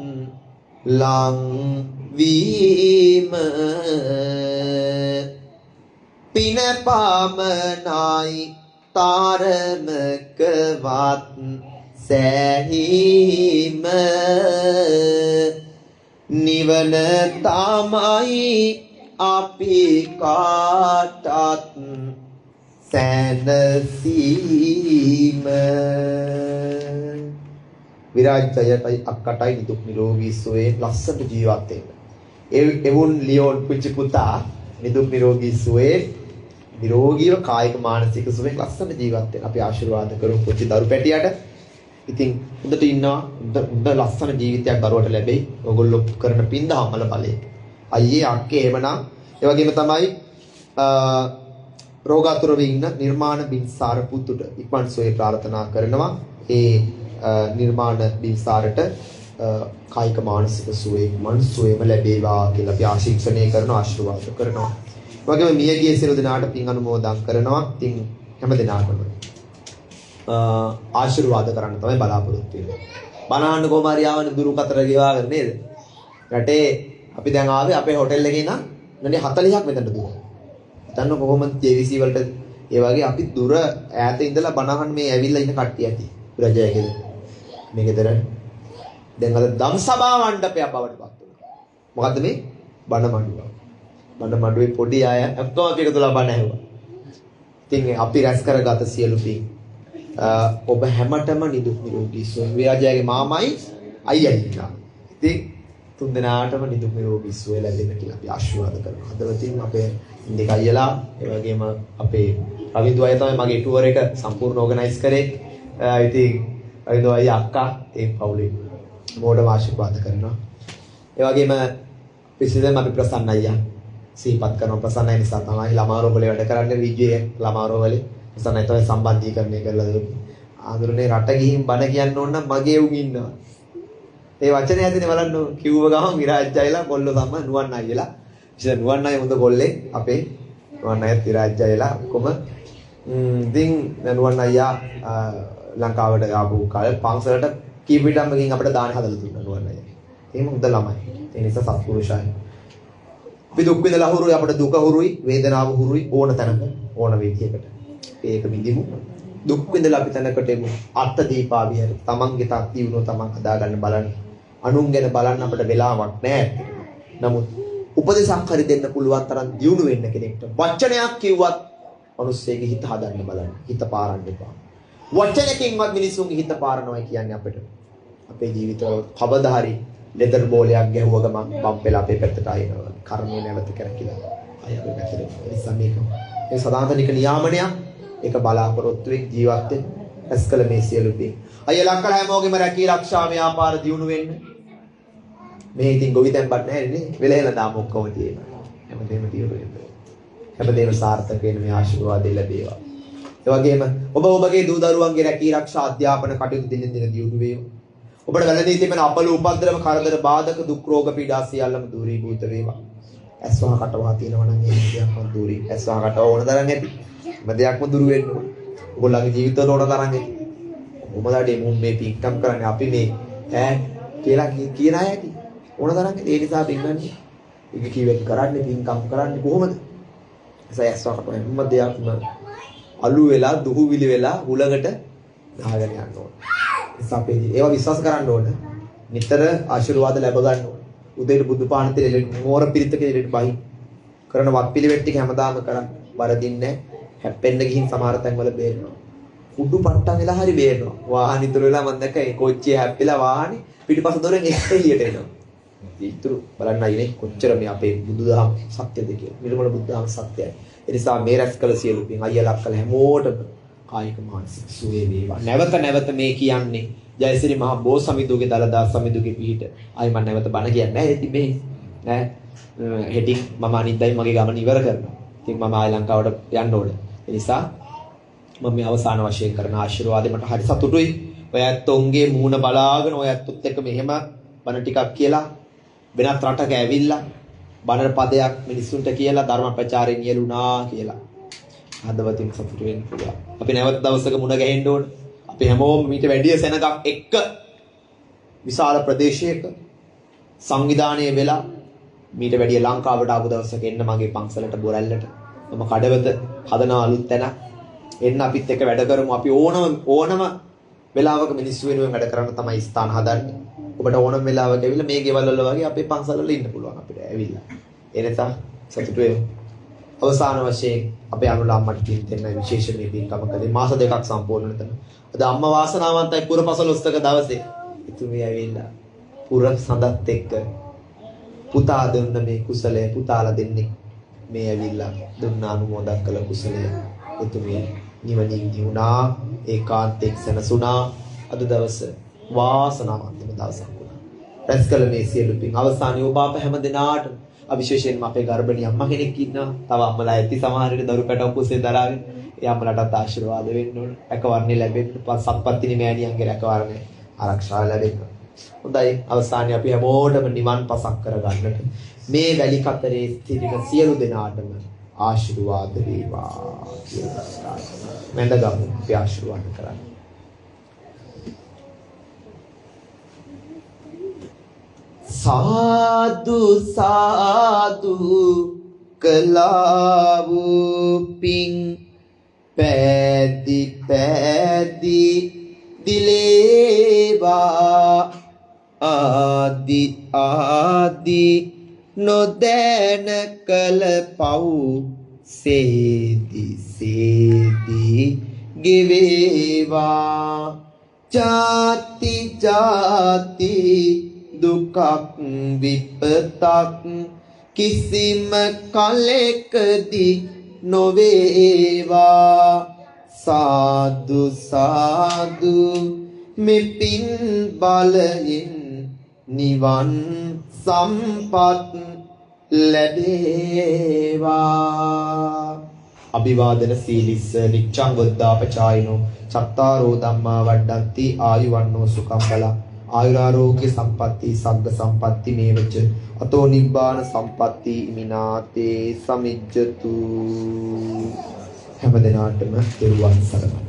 ලං වීම පින පමණයි තරමකවත් සෑහීම නිවන තමයි අපි කාටත් සැනසීම. විරාජයටයි අක්කටයි නිදුක් නිරෝගී සුවයෙන් ලස්සට ජීවත් වෙන්න. එවුන් ලියෝන් පුංචි පුතා නිදුක් නිරෝගී සුවයෙන් නිරෝගීව කායික මානසික සුවයෙන් ලස්සට ජීවත් වෙන්න අපි ආශිර්වාද කරමු පුංචි දරු පැටියට. ඉතින් හොඳට ඉන්නවා හොඳ ලස්සන ජීවිතයක් දරුවට ලැබෙයි. ඔයගොල්ලෝ කරන පින් දහමල බලේ. අයියේ අක්කේ එහෙමනම් ඒ වගේම තමයි රෝගාතුරව ඉන්න නිර්මාණ බින්සාර පුතුට ඉක්මන් සුවය ප්‍රාර්ථනා කරනවා. ඒ නිර්මාණ බින්සාරට කායික මානසික සුවය මන සුවයම ලැබේවා කියලා අපි ආශිර්වාද කරනවා ආශිර්වාද කරනවා. ඒ වගේම මියගිය සියලු දෙනාට පින් අනුමෝදන් කරනවා. ඉතින් හැම දිනාටම ආශිර්වාද කරන්න තමයි බලාපොරොත්තු වෙන්නේ. බණහන්න කොහම හරි ආවනේ දුරු කතර ගෙවාගෙන නේද? රටේ අපි දැන් ආවේ අපේ හොටෙල් එකේ නම් නනේ 40ක් මෙතනට දුර. හිතන්න කොහොමද JVC වලට ඒ වගේ අපි දුර ඈත ඉඳලා බණහන් මේ ඇවිල්ලා ඉන්න කට්ටිය ඇති. රජයකද මේ ගෙදර දැන් අද ධම් සභා මණ්ඩපයක් බවට පත් වුණා. මොකද්ද මේ? බණ මඩුව. බණ මඩුවේ පොඩි අය ඔක්කොම අපි එකතුලා බණ ඇහුවා. ඉතින් අපි රැස් කරගත සියලු පින් ඔබ හැමතෙම නිදුක් නිරෝගී සුවය විරාජයාගේ මාමයි අයියයි කියලා. ඉතින් තුන් දෙනාටම නිදුක් නිරෝගී සුවය ලැබෙන්න කියලා අපි ආශිර්වාද කරනවා. හදවතින් අපේ ඉන්දික අයියලා ඒ වගේම අපේ රවිදු අය තමයි මගේ ටුවර් එක සම්පූර්ණ ඕගනයිස් කරේ. ඉතින් රවිදු අයියා අක්කා ඒ පවුලේ මොඩම ආශිර්වාද කරනවා. ඒ වගේම පිසිදෙන් අපි ප්‍රසන්න අයියා සිහිපත් කරනවා. ප්‍රසන්න අය නිසා තමයි ළමා රෝගවල වැඩ කරන්නේ විජේ ළමා රෝගවල. ප්‍රසන්න අය තමයි සම්බන්ධීකරණය කරලා දුන්නේ. ආඳුරනේ රට ගිහින් බණ කියන්න ඕන නම් මගේ උන් ඉන්නවා. ඒ වචනේ ඇදෙන්නේ බලන්න කිව්ව ගමන් විරාජ්ජයලා කොල්ල තමයි නුවන් අයියලා. ඉතින් නුවන් අය හොඳ කොල්ලේ අපේ නුවන් අයත් විරාජ්ජයලා ඔක්කොම ඉතින් නුවන් අයියා ලංකාවට ආපු කාලේ පන්සලට කීපිටම ගිහින් අපිට දාන හදලා දුන්නා නුවන් අයියා. එහෙම හොඳ ළමයි. ඒ නිසා සත්පුරුෂයන්. අපි දුක් විඳලා හුරුයි අපිට දුක හුරුයි වේදනාව හුරුයි ඕන තැනක ඕන විදියකට. ඒක විඳිමු. දුක් විඳලා අපි තැනකට එමු. අර්ථ දීපාවිය තමන්ගේ තාක් දිනුනෝ තමන් හදා ගන්න බලන්න. අනුන් ගැන බලන්න අපිට වෙලාවක් නැහැ. නමුත් උපදේශක් හරි දෙන්න පුළුවන් තරම් දියුණු වෙන්න කෙනෙක්ට වචනයක් කිව්වත් මිනිස්සෙගේ හිත හදන්න බලන්න. හිත පාරන්න එපා. වචනකින්වත් මිනිසුන්ගේ හිත පාරනවා කියන්නේ අපිට අපේ ජීවිතවල කවදා හරි ලෙදර් බෝලයක් ගැහුව ගමන් බම්පෙලා අපේ පැත්තට ආයෙනවා. කර්මය නැවත කරකිලා අය අපේ පැත්තට එනවා. ඒ නිසා මේ සදාතනික නියාමනයක් ඒක බලාපොරොත්තු වෙක් ජීවත් වෙන්න ඇස්කල මේ සියලු දේ. අය ලක්කල හැමෝගෙම රැකී ආරක්ෂා ව්‍යාපාර දියුණු වෙන්න. මේ ඉතින් ගොවිතැන්පත් නැහැ නේ. වෙලෙලා දාම ඔක්කොම තියෙනවා. හැමදේම තියෙනවා. හැමදේම සාර්ථක වෙන මේ ආශිර්වාදය ලැබේවා. ඒ වගේම ඔබගේ දූ දරුවන්ගේ රැකී ආරක්ෂා අධ්‍යාපන කටයුතු දිනෙන් දින දියුණු වේවා. ඔබට වැළඳී තිබෙන අපල උපද්‍රව කරදර බාධක දුක් රෝග පීඩා සියල්ලම දුරීභූත වේවා. ඇස්වහ කටවහ තියෙනවා නම් ඒ දෙයක්ම දුරී. ඇස්වහ කටව ඕන තරම් ඇති. හැම දෙයක්ම දුරු වෙන්න ඕන. ඔයගොල්ලන්ගේ ජීවිතවල ඕන තරම් ඇති. මොමදාඩේ මුන් මේ පින්කම් කරන්නේ අපි මේ ඈ කියලා කියන අය ඇති. ඕන තරම් ඇති. ඒ නිසා පින්කන්නේ. ඒක කීවෙත් කරන්නේ පින්කම් කරන්නේ කොහොමද? ඇස්වහ කටව හැම දෙයක්ම අලු වෙලා දුහුවිලි වෙලා උලකට දාගෙන යන්න ඕන. නිසා අපි ඒවා විශ්වාස කරන්න ඕන. නිතර ආශිර්වාද ලැබ ගන්න ඕන. උදේට බුදු පාන තෙලෙ මෝර පිරිතක දෙලෙට බයි කරන වත් පිළිවෙත් ටික හැමදාම කරන්න. වරදින්නේ හැප්පෙන්න ගිහින් සමහර තැන්වල බේරෙනවා. උඩු පට්ටම් වෙලා හරි බේරෙනවා. වාහන ඉතුරු වෙලා මම දැක්ක ඒ කොච්චිය හැප්පිලා වාහනේ පිටිපස්ස දොරෙන් එළියට එනවා. ඉතුරු බලන්න අයිනේ කොච්චර මේ අපේ බුදුදහම සත්‍යද කියලා. නිර්මල බුදුදහම සත්‍යයි. ඒ නිසා මේ රැස් කළ සියලු පින් අයියලා කළ හැමෝටම කායික මානසික සුවය වේවා. නැවත නැවත මේ කියන්නේ ජයසිරි මහ බෝ සමිඳුගේ දලදා සමිඳුගේ පිහිට. ආයි මම නැවත බණ කියන්නේ නැහැ. ඉතින් මේ ඈ හෙටින් මම අනිද්දායි මගේ ගමන ඉවර කරනවා. ඉතින් මම ආයි ලංකාවට යන්න ඕනේ. ඒ නිසා මම මේ අවසාන වශයෙන් කරන ආශිර්වාදෙ මට හරි සතුටුයි. ඔය ඇත්තොන්ගේ මූණ බලාගෙන ඔය ඇත්තොත් එක්ක මෙහෙම බණ ටිකක් කියලා වෙනත් රටක ඇවිල්ලා බණ පදයක් මිනිස්සුන්ට කියලා ධර්ම ප්‍රචාරයෙන් යෙලුණා කියලා. හදවතින් සතුටු වෙන්න පුළුවන්. අපි නැවත දවසක මුණ ගැහෙන්න ඕන. අපි හැමෝම මීට වැඩි සෙනගක් එක්ක විශාල ප්‍රදේශයක සංවිධානය වෙලා මීට වැඩි ලංකාවට ආපු දවසක එන්න මගේ පන්සලට බොරැල්ලට මම කඩවත හදන අලුත් තැන එන්න අපිත් එක්ක වැඩ කරමු. අපි ඕනම වෙලාවක මිනිස්සු වෙනුවෙන් වැඩ කරන්න තමයි ස්ථාන හදන්නේ. ඔබට ඕනම වෙලාවක ඇවිල්ලා මේ ගෙවල් වල වගේ අපේ පන්සල් වල ඉන්න පුළුවන් අපිට ඇවිල්ලා. ඒ නිසා සතුටු වෙමු. අවසාන වශයෙන් අපේ අනුලා අම්මට දෙන්න විශේෂ මේ පින්කමකදී මාස දෙකක් සම්පූර්ණ වෙන. අද අම්මා වාසනාවන්තයි පුර 15ක දවසේ. ඉතුමේ ඇවිල්ලා පුර සඳත් එක්ක පුතා දුන්න මේ කුසලය පුතාලා දෙන්නේ මේ ඇවිල්ලා දුන්න අනුමෝදන් කළ කුසලය ඉතුමේ නිවනින් දිනුනා ඒකාන්තයෙන් සනසුනා. අද දවස වාසනාවන්තම දවසක් වුණා. රැස් කළ මේ සියලු පින් අවසානයේ ඔබ අප හැම දිනාටම විශේෂයෙන්ම අපේ ගර්භණී අම්මා කෙනෙක් ඉන්නවා. තව අම්මලා ඇති සමහර විට දරු පැටව කුසේ දරාගෙන ඒ අම්මලාටත් ආශිර්වාද වෙන්න ඕන. රැකවරණය ලැබෙන්න සත්පත්තිනි මෑණියන්ගේ රැකවරණය ආරක්ෂාව ලැබෙන්න. හොඳයි අවසානයේ අපි හැමෝටම නිවන් පසක් කරගන්නට මේ වැලි කතරේ ස්ථිරික සියලු දෙනාටම ආශිර්වාද වේවා කියලා මැදගමු අපි ආශිර්වාද කරන්නේ. साधु साधु कलावु पिंग पैदी पैदी दिलेवा आदि आदि नोदैन कल पाऊ सेदी सेदी गिवेवा जाति जाति දුකක් විපතක් කිසිම කලෙකදී නොවේවා සාදු සාදු මෙපින් බලයෙන් නිවන් සම්පත් ලැබේවා. අභිවාදන සීලිස්ස නිච්ඡං වද්දාපචායිනෝ චත්තාරෝ ධම්මා වඩ්ඩಂತಿ ආයුවන්නෝ සුඛං බලං ආයුරාෝග්‍ය සම්පatti සග්ග සම්පatti මේවච අතෝ නිබ්බාන සම්පatti මිනාතේ සමිජ්ජතු. හැම දිනාටම දරුවන් සරණයි.